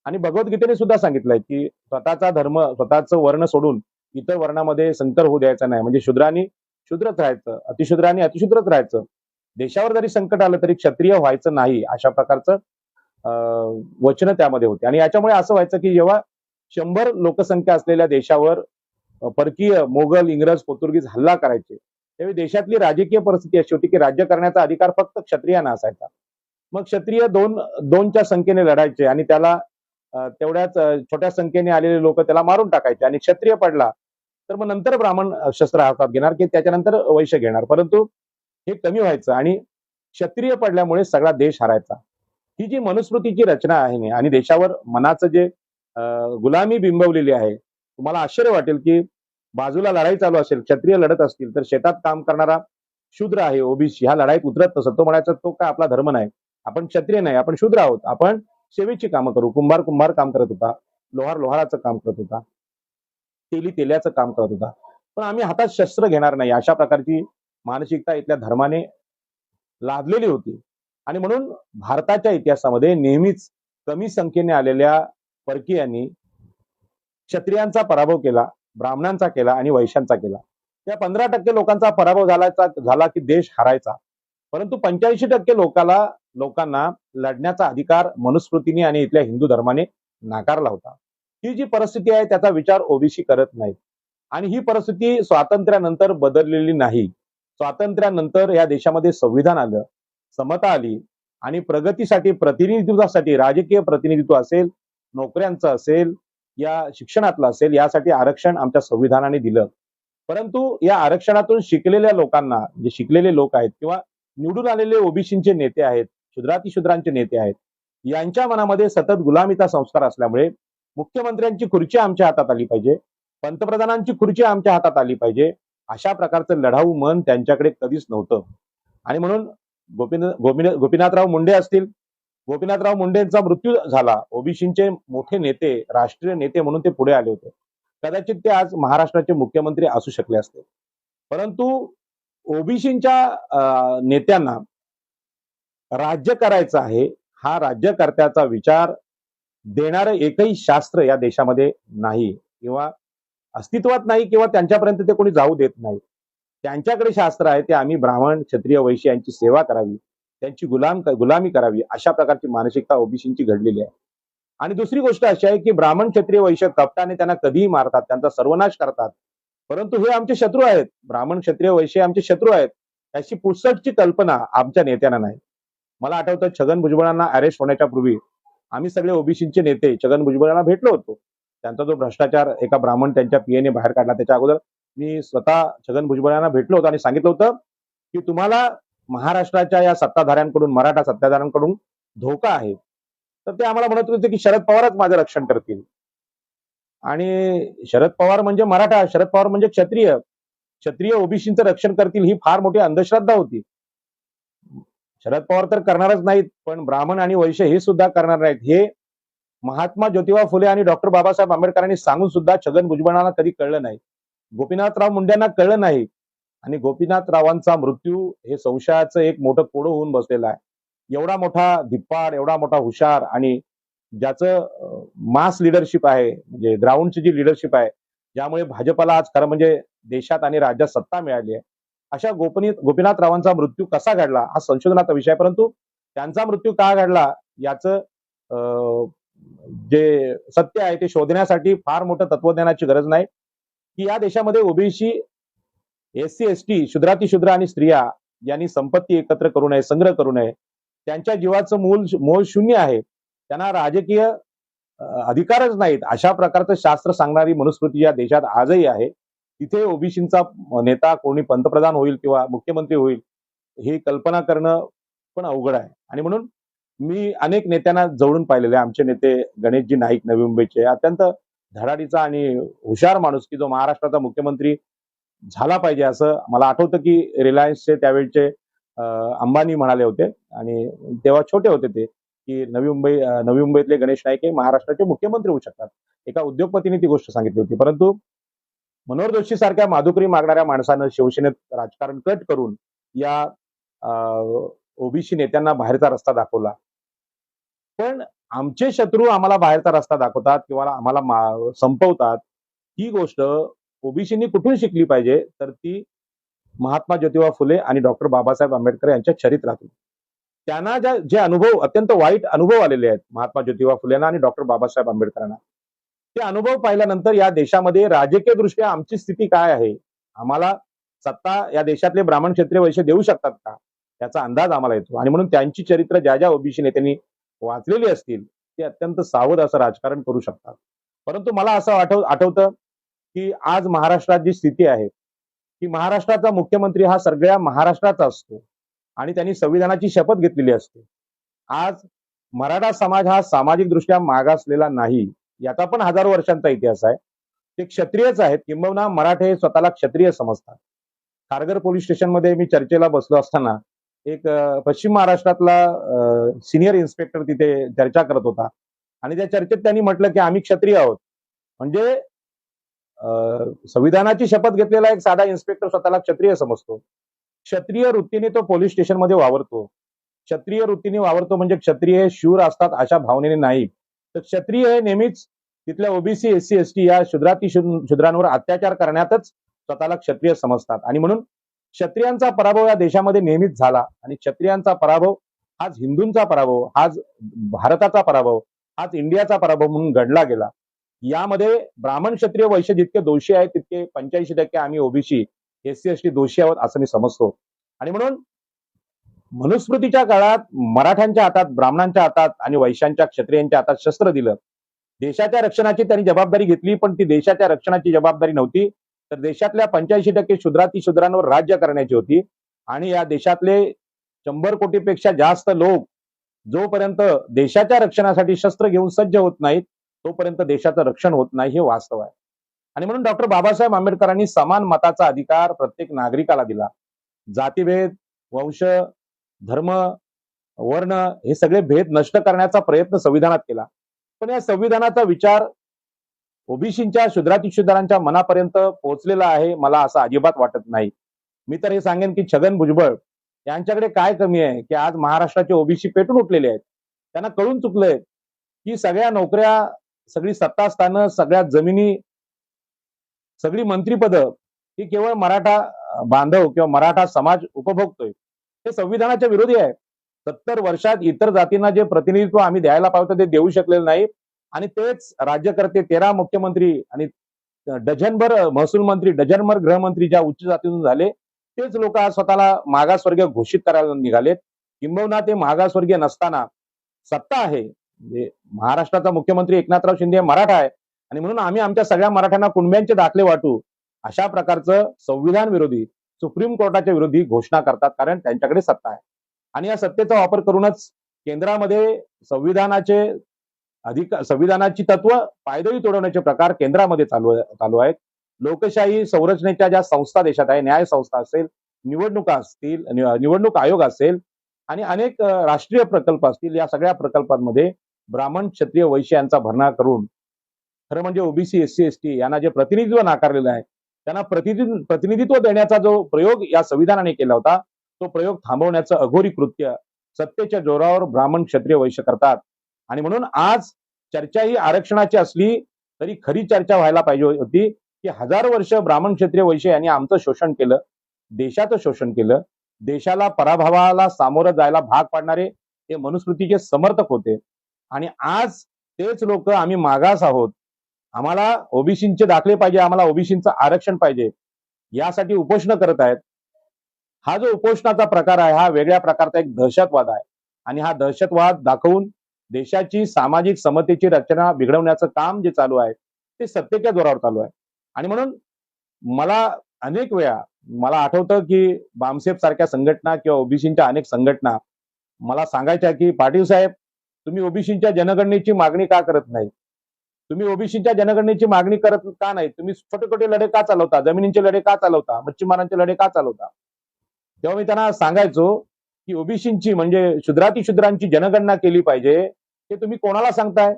आणि भगवद्गीतेने सुद्धा सांगितलंय की स्वतःचा धर्म स्वतःचं वर्ण सोडून इतर वर्णामध्ये संकर होऊ द्यायचा नाही म्हणजे शूद्रांनी शूद्रच राहायचं, अतिशूद्रांनी अतिशूद्रच राहायचं. देशावर जरी संकट आलं तरी क्षत्रिय व्हायचं नाही अशा प्रकारचं वचन त्यामध्ये होते. आणि याच्यामुळे असं व्हायचं की जेव्हा 100 लोकसंख्या असलेल्या देशावर परकीय मोगल, इंग्रज, पोर्तुगीज हल्ला करायचे, त्यावेळी देशातली राजकीय परिस्थिती अशी होती की राज्य करण्याचा अधिकार फक्त क्षत्रियांना असायचा. मग क्षत्रिय दोनच्या संख्येने लढायचे आणि त्याला तेवढ्याच छोट्या संख्येने आलेले लोक त्याला मारून टाकायचे आणि क्षत्रिय पडला तर मग नंतर ब्राह्मण शस्त्र हातात घेणार की त्याच्यानंतर वैश्य घेणार. परंतु हे कमी व्हायचं आणि क्षत्रिय पडल्यामुळे सगळा देश हारायचा. ही जी मनुस्मृतीची रचना आहे आणि देशावर मनाचं जे गुलामी बिंबवलेली आहे, तुम्हाला आश्चर्य वाटेल की बाजूला लढाई चालू असेल, क्षत्रिय लढत असतील तर शेतात काम करणारा शूद्र आहे, ओबीसी ह्या लढाईत उतरत नसत. तो म्हणायचा तो काय आपला धर्म नाही, आपण क्षत्रिय नाही, आपण शूद्र आहोत, आपण सेवेची कामं करू. कुंभार काम करत होता, लोहाराचं काम करत होता, तेली तेल्याचं काम करत होता. पण आम्ही हातात शस्त्र घेणार नाही अशा प्रकारची मानसिकता इथल्या धर्माने लादलेली होती. आणि म्हणून भारताच्या इतिहासामध्ये नेहमीच कमी संख्येने आलेल्या परकीयांनी क्षत्रियांचा पराभव केला, ब्राह्मणांचा केला आणि वैश्यांचा केला. त्या 15% लोकांचा पराभव झाला की देश हारायचा. परंतु 85% लोकांना लढण्याचा अधिकार मनुस्मृतीने आणि इथल्या हिंदू धर्माने नाकारला होता. ही जी परिस्थिती आहे त्याचा विचार ओबीसी करत नाहीत. आणि ही परिस्थिती स्वातंत्र्यानंतर बदललेली नाही. स्वातंत्र्यानंतर या देशामध्ये संविधान आलं, समता आली आणि प्रगतीसाठी, प्रतिनिधित्वासाठी, राजकीय प्रतिनिधित्व असेल, नोकऱ्यांचं असेल, या शिक्षणातलं असेल, यासाठी आरक्षण आमच्या संविधानाने दिलं. परंतु या आरक्षणातून शिकलेल्या लोकांना, जे शिकलेले लोक आहेत किंवा निवडून आलेले ओबीसीचे नेते आहेत, क्षुद्रातिशूद्रांचे नेते आहेत, यांच्या मनामध्ये सतत गुलामीचा संस्कार असल्यामुळे मुख्यमंत्र्यांची खुर्ची आमच्या हातात आली पाहिजे, पंतप्रधानांची खुर्ची आमच्या हातात आली पाहिजे, अशा प्रकारचं लढाऊ मन त्यांच्याकडे कधीच नव्हतं. आणि म्हणून गोपीनाथराव मुंडे असतील, गोपीनाथराव मुंडेंचा मृत्यू झाला. ओबीसीचे मोठे नेते, राष्ट्रीय नेते म्हणून ते पुढे आले होते. कदाचित ते आज महाराष्ट्राचे मुख्यमंत्री असू शकले असते. परंतु ओबीसीच्या नेत्यांना राज्य करायचं आहे, हा राज्यकर्त्याचा विचार देणारं एकही शास्त्र या देशामध्ये नाही किंवा अस्तित्वात नाही किंवा त्यांच्यापर्यंत ते कोणी जाऊ देत नाही. त्यांच्याकडे शास्त्र आहे ते आम्ही ब्राह्मण, क्षत्रिय, वैश्य यांची सेवा करावी, त्यांची गुलामी करावी अशा प्रकारची मानसिकता ओबीसींची घडलेली आहे. आणि दुसरी गोष्ट अशी आहे की ब्राह्मण, क्षत्रिय, वैश्य कपटाने त्यांना कधीही मारतात, त्यांचा सर्वनाश करतात. परंतु हे आमचे शत्रू आहेत. ब्राह्मण, क्षत्रिय, वैश्य आमचे शत्रू आहेत. त्याची पुसटची कल्पना आमच्या नेत्यांना नाही. मला आठवतं छगन भुजबळांना अरेस्ट होण्याच्या पूर्वी आम्ही सगळे ओबीसीचे नेते छगन भुजबळांना भेटलो होतो. त्यांचा जो भ्रष्टाचार एका ब्राह्मण त्यांच्या पीएने बाहेर काढला त्याच्या अगोदर मी स्वतः छगन भुजबळांना भेटलो होतो आणि सांगितलं होतं की तुम्हाला महाराष्ट्राच्या या सत्ताधाऱ्यांकडून, मराठा सत्ताधाऱ्यांकडून धोका आहे. तर ते आम्हाला म्हणत होते की शरद पवारच माझं रक्षण करतील. आणि शरद पवार म्हणजे मराठा, शरद पवार म्हणजे क्षत्रिय, क्षत्रिय ओबीसीचं रक्षण करतील ही फार मोठी अंधश्रद्धा होती. शरद पवार तर करणारच नाहीत, पण ब्राह्मण आणि वैश्य हे सुद्धा करणार नाहीत. हे महात्मा ज्योतिबा फुले आणि डॉक्टर बाबासाहेब आंबेडकरांनी सांगून सुद्धा छगन भुजबळांना कधी कळलं नाही. गोपीनाथराव मुंडेंना कळलं नाही. आणि गोपीनाथरावांचा मृत्यू हे संशयाचं एक मोठं कोडं होऊन बसलेलं आहे. एवढा मोठा धिप्पाड, एवढा मोठा हुशार आणि ज्याचं मास लिडरशिप आहे, म्हणजे ग्राउंडची जी लिडरशिप आहे, ज्यामुळे भाजपला आज खरं म्हणजे देशात आणि राज्यात सत्ता मिळाली आहे. अशा गोपीनाथरावांचा मृत्यू कसा घडला हा संशोधनाचा विषय आहे. परंतु त्यांचा मृत्यू का घडला याचं जे सत्य आहे ते शोधण्यासाठी फार मोठं तत्वज्ञानाची गरज नाही, की या देशामध्ये ओबीसी, एससी, एसटी, शूद्रातिशूद्र आणि स्त्रिया यांनी संपत्ती एकत्र करू नये, संग्रह करू नये. त्यांच्या जीवाचं मोल शून्य आहे. त्यांना राजकीय अधिकारच नाहीत. अशा प्रकारचं शास्त्र सांगणारी मनुस्मृती या देशात आजही आहे. तिथे ओबीसींचा नेता कोणी पंतप्रधान होईल किंवा मुख्यमंत्री होईल, ही कल्पना करणं पण अवघड आहे. आणि म्हणून मी अनेक नेत्यांना जवळून पाहिलेले आहे. आमचे नेते गणेशजी नाईक नवी मुंबईचे अत्यंत धडाडीचा आणि हुशार माणूस, की जो महाराष्ट्राचा मुख्यमंत्री झाला पाहिजे असं मला आठवतं, की रिलायन्सचे त्यावेळचे अंबानी म्हणाले होते आणि तेव्हा छोटे होते ते, की नवी मुंबईतले गणेश नाईक हे महाराष्ट्राचे मुख्यमंत्री होऊ शकतात. एका उद्योगपतीने ती गोष्ट सांगितली होती. परंतु मनोहर जोशी सारख्या माधुकरी मागणाऱ्या माणसानं शिवसेनेत राजकारण कट करून या ओबीसी नेत्यांना बाहेरचा रस्ता दाखवला. पण आमचे शत्रू आम्हाला बाहेरचा रस्ता दाखवतात किंवा आम्हाला संपवतात. ही गोष्ट ओबीसींनी कुठून शिकली पाहिजे, तर ती महात्मा ज्योतिबा फुले आणि डॉक्टर बाबासाहेब आंबेडकर यांच्या चरित्रातून. त्यांना जे अनुभव, अत्यंत वाईट अनुभव आलेले आहेत महात्मा ज्योतिबा फुलेंना आणि डॉक्टर बाबासाहेब आंबेडकरांना, ते अनुभव पाहिल्यानंतर या देशामध्ये राजकीय दृष्ट्या आमची स्थिती काय आहे, आम्हाला सत्ता या देशातले ब्राह्मण क्षत्रिय वैश्य देऊ शकतात का, याचा अंदाज आम्हाला येतो. आणि म्हणून त्यांची चरित्र ज्या ओबीसी नेत्यांनी वाचलेली असतील, ते अत्यंत सावध असं राजकारण करू शकतात. परंतु मला असं आठवतं, की आज महाराष्ट्रात जी स्थिती आहे, की महाराष्ट्राचा मुख्यमंत्री हा सगळ्या महाराष्ट्राचा असतो आणि त्यांनी संविधानाची शपथ घेतलेली असते. आज मराठा समाज हा सामाजिकदृष्ट्या मागासलेला नाही, याचा पण हजारो वर्षांचा इतिहास आहे. ते क्षत्रियच आहेत, किंबहुना मराठे स्वतःला क्षत्रिय समजतात. खारघर पोलीस स्टेशनमध्ये मी चर्चेला बसलो असताना एक पश्चिम महाराष्ट्रातला सिनियर इन्स्पेक्टर तिथे चर्चा करत होता आणि त्या चर्चेत त्यांनी म्हटलं, की आम्ही क्षत्रिय आहोत. म्हणजे संविधानाची शपथ घेतलेला एक साधा इन्स्पेक्टर स्वतःला क्षत्रिय समजतो. क्षत्रिय वृत्तीने तो पोलीस स्टेशनमध्ये वावरतो. क्षत्रिय वृत्तीने वावरतो म्हणजे क्षत्रिय हे शूर असतात अशा भावनेने नाही, तर क्षत्रिय हे नेहमीच तिथल्या ओबीसी, एससी, एसटी या शूद्रांवर अत्याचार करण्यातच स्वतःला क्षत्रिय समजतात. आणि म्हणून क्षत्रियांचा पराभव या देशामध्ये नेहमीच झाला आणि क्षत्रियांचा पराभव हाच हिंदूंचा पराभव, हाच भारताचा पराभव, हाच इंडियाचा पराभव म्हणून गणला गेला. यामध्ये ब्राह्मण क्षत्रिय वैश्य जितके दोषी आहेत, तितके 85% आम्ही ओबीसी, एससी, एसटी दोषी आहोत असं मी समजतो. आणि म्हणून मनुस्मृतीच्या काळात मराठ्यांच्या हातात, ब्राह्मणांच्या हातात आणि वैश्यांच्या, क्षत्रियांच्या हातात शस्त्र दिलं. देशाच्या रक्षणाची त्यांनी जबाबदारी घेतली, पण ती देशाच्या रक्षणाची जबाबदारी नव्हती, तर देशातल्या 85% शूद्रांवर राज्य करण्याची होती. आणि या देशातले 100 कोटीपेक्षा जास्त लोक जोपर्यंत देशाच्या रक्षणासाठी शस्त्र घेऊन सज्ज होत नाहीत, तोपर्यंत देशाचं रक्षण होत नाही, हे वास्तव आहे. आणि म्हणून डॉक्टर बाबासाहेब आंबेडकरांनी समान मताचा अधिकार प्रत्येक नागरिकाला दिला. जातीभेद, वंश, धर्म, वर्ण हे सगळे भेद नष्ट करण्याचा प्रयत्न संविधानात केला. पण या संविधानाचा विचार ओबीसींच्या, शूद्रातिशूद्रांच्या मनापर्यंत पोहोचलेला आहे, मला असं अजिबात वाटत नाही. मी तर हे सांगेन, की छगन भुजबळ यांच्याकडे काय कमी आहे, की आज महाराष्ट्राचे ओबीसी पेटून उठलेले आहेत. त्यांना कळून चुकलंय, की सगळ्या नोकऱ्या, सगळी सत्तास्थानं, सगळ्या जमिनी, सगळी मंत्रिपदं ही केवळ मराठा बांधव किंवा मराठा समाज उपभोगतोय. हे संविधानाच्या विरोधी आहे. 70 वर्षात इतर जातींना जे प्रतिनिधित्व आम्ही द्यायला पाहिजे ते देऊ शकलेलं नाही. आणि तेच राज्यकर्ते, 13 मुख्यमंत्री आणि डझनभर महसूल मंत्री, डझनभर गृहमंत्री ज्या उच्च जातीतून झाले, तेच लोक आज स्वतःला मागासवर्गीय घोषित करायला निघालेत. किंबहुना ते मागासवर्गीय नसताना सत्ता आहे. म्हणजे महाराष्ट्राचा मुख्यमंत्री एकनाथराव शिंदे मराठा आहे आणि म्हणून आम्ही आमच्या सगळ्या मराठ्यांना कुणब्यांचे दाखले वाटू, अशा प्रकारचं संविधान विरोधी, सुप्रीम कोर्टाच्या विरोधी घोषणा करतात, कारण त्यांच्याकडे सत्ता आहे. आणि या सत्तेचा वापर करूनच केंद्रामध्ये संविधानाची तत्व पायदळी तोडवण्याचे प्रकार केंद्रामध्ये चालू आहेत. लोकशाही संरचनेच्या ज्या संस्था देशात आहे, न्याय संस्था असेल, निवडणुका असतील, निवडणूक आयोग असेल आणि अनेक राष्ट्रीय प्रकल्प असतील, या सगळ्या प्रकल्पांमध्ये ब्राह्मण, क्षत्रिय, वैश्य यांचा भरणा करून खरं म्हणजे ओबीसी, एससी, एसटी यांना जे प्रतिनिधित्व नाकारलेलं आहे, त्यांना प्रतिनिधित्व देण्याचा जो प्रयोग या संविधानाने केला होता, तो प्रयोग थांबवण्याचं अघोरी कृत्य सत्तेच्या जोरावर ब्राह्मण, क्षत्रिय, वैश्य करतात. आणि म्हणून आज चर्चा ही आरक्षणाची असली तरी खरी चर्चा व्हायला पाहिजे होती, की 1000 वर्ष ब्राह्मण, क्षत्रिय, वैश्य यांनी आमचं शोषण केलं, देशाचं शोषण केलं, देशाला पराभवाला सामोरं जायला भाग पाडणारे हे मनुस्मृतीचे समर्थक होते. आणि आज तेच लोक आम्ही मागास आहोत, आम्हाला ओबीसीचे दाखले पाहिजे, आम्हाला ओबीसीचं आरक्षण पाहिजे, यासाठी उपोषण करत आहेत. हा जो उपोषणाचा प्रकार आहे हा वेगळ्या प्रकारचा एक दहशतवाद आहे आणि हा दहशतवाद दाखवून देशाची सामाजिक समतेची रचना बिघडवण्याचं काम जे चालू आहे ते सत्तेच्या जोरावर चालू आहे. आणि म्हणून मला अनेक वेळा मला आठवतं की बामसेफ सारख्या संघटना किंवा ओबीसीच्या अनेक संघटना मला सांगायच्या की पाटील साहेब, तुम्ही ओबीसीच्या जनगणनेची मागणी का करत नाही? तुम्ही ओबीसीच्या जनगणनेची मागणी करत का नाही? तुम्ही छोटे छोटे लढे का चालवता? जमिनींचे लढे का चालवता? मच्छीमारांचे लढे का चालवता? तेव्हा मी त्यांना सांगायचो की ओबीसीची म्हणजे शूद्रांची जनगणना केली पाहिजे. हे तुम्ही कोणाला सांगताय?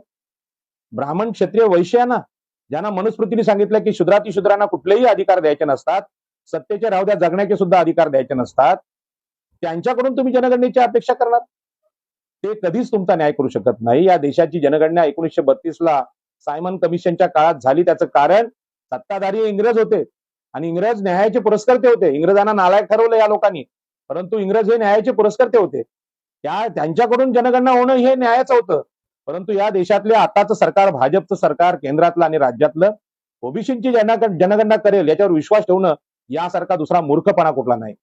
ब्राह्मण, क्षत्रिय, वैश्य ना, ज्यांना मनुस्मृतीने सांगितलं की शूद्रांना कुठलेही अधिकार द्यायचे नसतात, सत्तेचे राहू द्या जगण्याचे सुद्धा अधिकार द्यायचे नसतात, त्यांच्याकडून तुम्ही जनगणनेची अपेक्षा करणार? ते कधीच तुमचा न्याय करू शकत नाही. या देशाची जनगणना 1932ला सायमन कमिशनच्या काळात झाली. त्याचं कारण सत्ताधारी इंग्रज होते आणि इंग्रज न्यायाचे पुरस्कर्ते होते. इंग्रजांना नालायक ठरवलं या लोकांनी, परंतु इंग्रज हे न्यायाचे पुरस्कर्ते होते. त्यांच्याकडून जनगणना होणं हे न्यायाचं होतं. परंतु या देशातले आताचं सरकार, भाजपचं सरकार, केंद्रातलं आणि राज्यातलं ओबीसीची जनगणना करेल याच्यावर विश्वास ठेवणं यासारखा दुसरा मूर्खपणा कुठला नाही.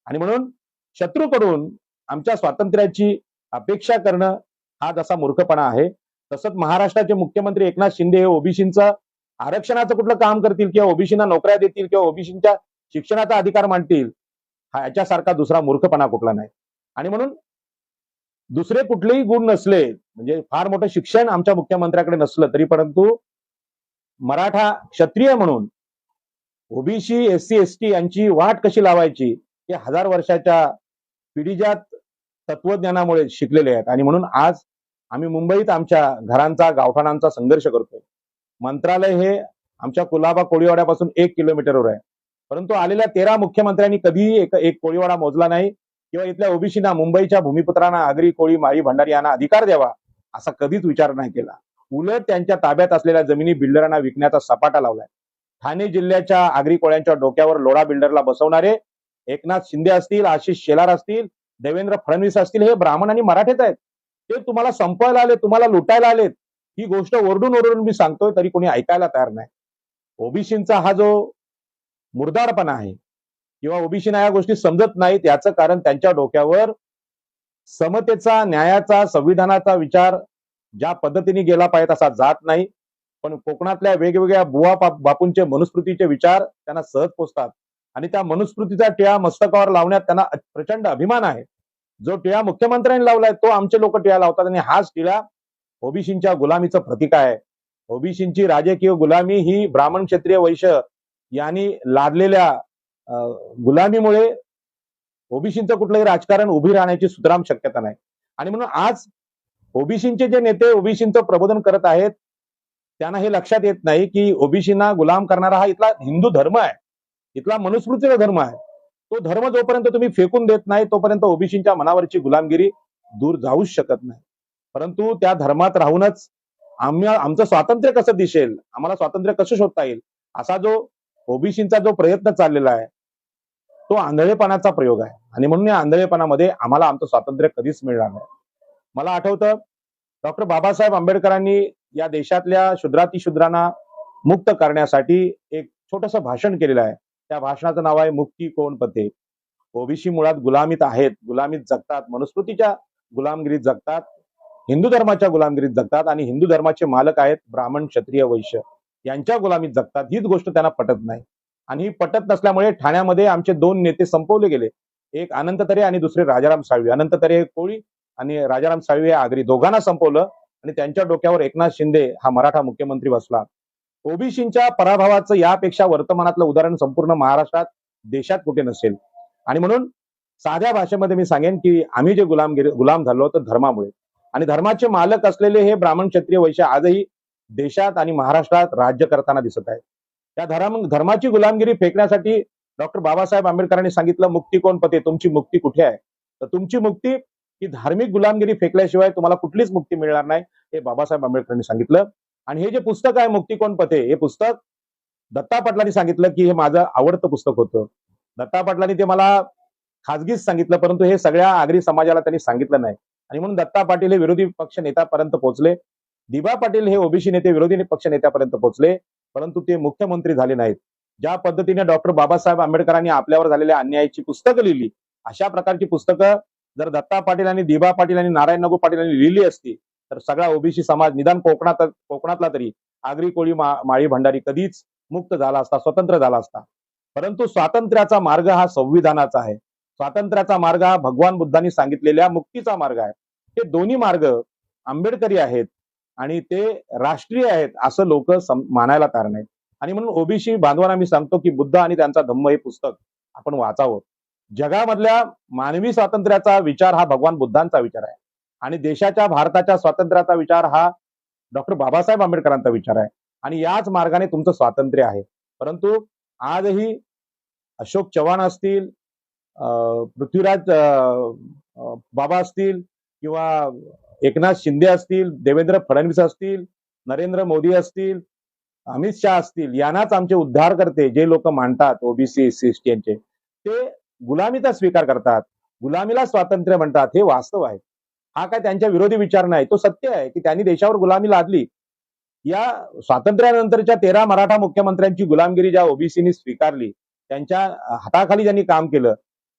आणि म्हणून शत्रूकडून आमच्या स्वातंत्र्याची अपेक्षा करणं हा जसा मूर्खपणा आहे, तसंच महाराष्ट्राचे मुख्यमंत्री एकनाथ शिंदे हे ओबीसीचं आरक्षणाचं कुठलं काम करतील किंवा ओबीसीना नोकऱ्या देतील किंवा ओबीसीच्या शिक्षणाचा अधिकार मांडतील, हा याच्यासारखा दुसरा मूर्खपणा कुठला नाही. आणि म्हणून दुसरे कुठलेही गुण नसले, म्हणजे फार मोठं शिक्षण आमच्या मुख्यमंत्र्याकडे नसलं तरी, परंतु मराठा क्षत्रिय म्हणून ओबीसी, एससी, एसटी यांची वाट कशी लावायची हे 1000 वर्षाच्या पिढीजात तत्वज्ञानामुळे शिकलेले आहेत. आणि म्हणून आज आम्ही मुंबईत आमच्या घरांचा, गावठाणांचा संघर्ष करतोय. मंत्रालय हे आमच्या कुलाबा कोळीवाड्यापासून 1 किलोमीटरवर आहे, परंतु आलेल्या 13 मुख्यमंत्र्यांनी कधीही एक कोळीवाडा मोजला नाही किंवा इथल्या ओबीसीना, मुंबईच्या भूमिपुत्रांना, आगरी, कोळी, माळी, भंडारी यांना अधिकार द्यावा असा कधीच विचार नाही केला. उलट त्यांच्या ताब्यात असलेल्या जमिनी बिल्डरांना विकण्याचा सपाटा लावलाय. ठाणे जिल्ह्याच्या आगरी कोळ्यांच्या डोक्यावर लोढा बिल्डरला बसवणारे एकनाथ शिंदे असतील, आशिष शेलार असतील, देवेंद्र फडणवीस असतील, हे ब्राह्मण आणि मराठेच आहेत. ते तुम्हाला संपवायला आले, तुम्हाला लुटायला आलेत. ही गोष्ट ओरडून ओरडून मी सांगतोय तरी कोणी ऐकायला तयार नाही. ओबीसीचा हा जो मुर्दारपणा आहे किंवा ओबीसीना या गोष्टी समजत नाहीत, याचं कारण त्यांच्या डोक्यावर समतेचा, न्यायाचा, संविधानाचा विचार ज्या पद्धतीने गेला पाहिजे तसा जात नाही. पण कोकणातल्या वेगवेगळ्या बुवा बापूंचे मनुस्मृतीचे विचार त्यांना सहज पोचतात आणि त्या मनुस्मृतीचा टिळा मस्तकावर लावण्यात त्यांना प्रचंड अभिमान आहे. जो टिळा मुख्यमंत्र्यांनी लावलाय तो आमचे लोक टिळा लावतात आणि हाच टिळा ओबीसीच्या गुलामीचं प्रतीक आहे. ओबीसीची राजकीय गुलामी ही ब्राह्मण, क्षत्रिय, वैश्य यांनी लादलेल्या गुलामीमुळे ओबीसीचं कुठलंही राजकारण उभी राहण्याची सुतराम शक्यता नाही. आणि म्हणून आज ओबीसीचे जे नेते ओबीसीचं प्रबोधन करत आहेत त्यांना हे लक्षात येत नाही की ओबीसीना गुलाम करणारा हा इथला हिंदू धर्म आहे, इथला मनुस्मृतीचा धर्म आहे. तो धर्म जोपर्यंत तुम्ही फेकून देत नाही तोपर्यंत ओबीसीच्या मनावरची गुलामगिरी दूर जाऊच शकत नाही. परंतु त्या धर्मात राहूनच आमचं स्वातंत्र्य कसं दिसेल, आम्हाला स्वातंत्र्य कसं शोधता येईल, असा जो ओबीसीचा जो प्रयत्न चाललेला आहे तो आंधळेपणाचा प्रयोग आहे. आणि म्हणून या आंधळेपणामध्ये आम्हाला आमचं स्वातंत्र्य कधीच मिळणार नाही. मला आठवतं डॉक्टर बाबासाहेब आंबेडकरांनी या देशातल्या शूद्रांना मुक्त करण्यासाठी एक छोटंसं भाषण केलेलं आहे. त्या भाषणाचं नाव आहे मुक्ती कोण पते. ओबीसी मुळात गुलामीत आहेत, गुलामीत जगतात, मनुस्मृतीच्या गुलामगिरीत जगतात, हिंदू धर्माच्या गुलामगिरीत जगतात आणि हिंदू धर्माचे मालक आहेत ब्राह्मण, क्षत्रिय, वैश्य यांच्या गुलामीत जगतात. हीच गोष्ट त्यांना पटत नाही आणि ही पटत नसल्यामुळे ठाण्यामध्ये आमचे 2 नेते संपवले गेले. एक अनंत तरे आणि दुसरे राजाराम साळवी. अनंत तरे हे कोळी आणि राजाराम साळवी हे आगरी, दोघांना संपवलं आणि त्यांच्या डोक्यावर एकनाथ शिंदे हा मराठा मुख्यमंत्री बसला. ओबीसीच्या पराभवाचं यापेक्षा वर्तमानातलं उदाहरण संपूर्ण महाराष्ट्रात, देशात कुठे नसेल. आणि म्हणून साध्या भाषेमध्ये मी सांगेन की आम्ही जे गुलाम झालो तर धर्मामुळे, आणि धर्माचे मालक असलेले हे ब्राह्मण, क्षत्रिय, वैश्य आजही देशात आणि महाराष्ट्रात राज्य करताना दिसत आहेत. त्या धर्माची गुलामगिरी फेकण्यासाठी डॉक्टर बाबासाहेब आंबेडकरांनी सांगितलं मुक्ती कोण पते, तुमची मुक्ती कुठे आहे? तर तुमची मुक्ती ही धार्मिक गुलामगिरी फेकल्याशिवाय तुम्हाला कुठलीच मुक्ती मिळणार नाही, हे बाबासाहेब आंबेडकरांनी सांगितलं. आणि हे जे पुस्तक आहे मुक्ती कोण पते, हे पुस्तक दत्ता पाटलांनी सांगितलं की हे माझं आवडतं पुस्तक होतं. दत्ता पाटलांनी ते मला खाजगीच सांगितलं, परंतु हे सगळ्या आगरी समाजाला त्यांनी सांगितलं नाही. आणि म्हणून दत्ता पाटील हे विरोधी पक्ष नेत्यापर्यंत पोहोचले दिबा पाटील हे ओबीसी नेते विरोधी पक्ष नेत्यापर्यंत पोहोचले, परंतु ते मुख्यमंत्री झाले नाहीत. ज्या पद्धतीने डॉक्टर बाबासाहेब आंबेडकरांनी आपल्यावर झालेल्या अन्यायाची पुस्तकं लिहिली, अशा प्रकारची पुस्तकं जर दत्ता पाटील आणि दिबा पाटील आणि नारायण नगू पाटील यांनी लिहिली असती, तर सगळा ओबीसी समाज निदान कोकणातला तरी आगरी कोळी माळी भंडारी कधीच मुक्त झाला असता, स्वतंत्र झाला असता. परंतु स्वातंत्र्याचा मार्ग हा संविधानाचा आहे. स्वातंत्र्याचा मार्ग हा भगवान बुद्धांनी सांगितलेल्या मुक्तीचा मार्ग आहे. हे दोन्ही मार्ग आंबेडकरी आहेत आणि ते राष्ट्रीय आहेत असं लोक मानायला तयार नाहीत. आणि म्हणून ओबीसी बांधवांना मी सांगतो की बुद्ध आणि त्यांचा धम्म हे पुस्तक आपण वाचावं. जगामधल्या मानवी स्वातंत्र्याचा विचार हा भगवान बुद्धांचा विचार आहे आणि देशाच्या भारताच्या स्वातंत्र्याचा विचार हा डॉक्टर बाबासाहेब आंबेडकरांचा विचार आहे आणि याच मार्गाने तुमचं स्वातंत्र्य आहे. परंतु आजही अशोक चव्हाण असतील, पृथ्वीराज बाबा असतील किंवा एकनाथ शिंदे असतील, देवेंद्र फडणवीस असतील, नरेंद्र मोदी असतील, अमित शहा असतील, यांनाच आमचे उद्धार करते जे लोक मानतात ओबीसी एससी यांचे, ते गुलामीचा स्वीकार करतात, गुलामीला स्वातंत्र्य म्हणतात. हे वास्तव आहे. हा काय त्यांच्या विरोधी विचार नाही, तो सत्य आहे की त्यांनी देशावर गुलामी लादली. या स्वातंत्र्यानंतरच्या 13 मराठा मुख्यमंत्र्यांची गुलामगिरी ज्या ओबीसीनी स्वीकारली, त्यांच्या हाताखाली ज्यांनी काम केलं,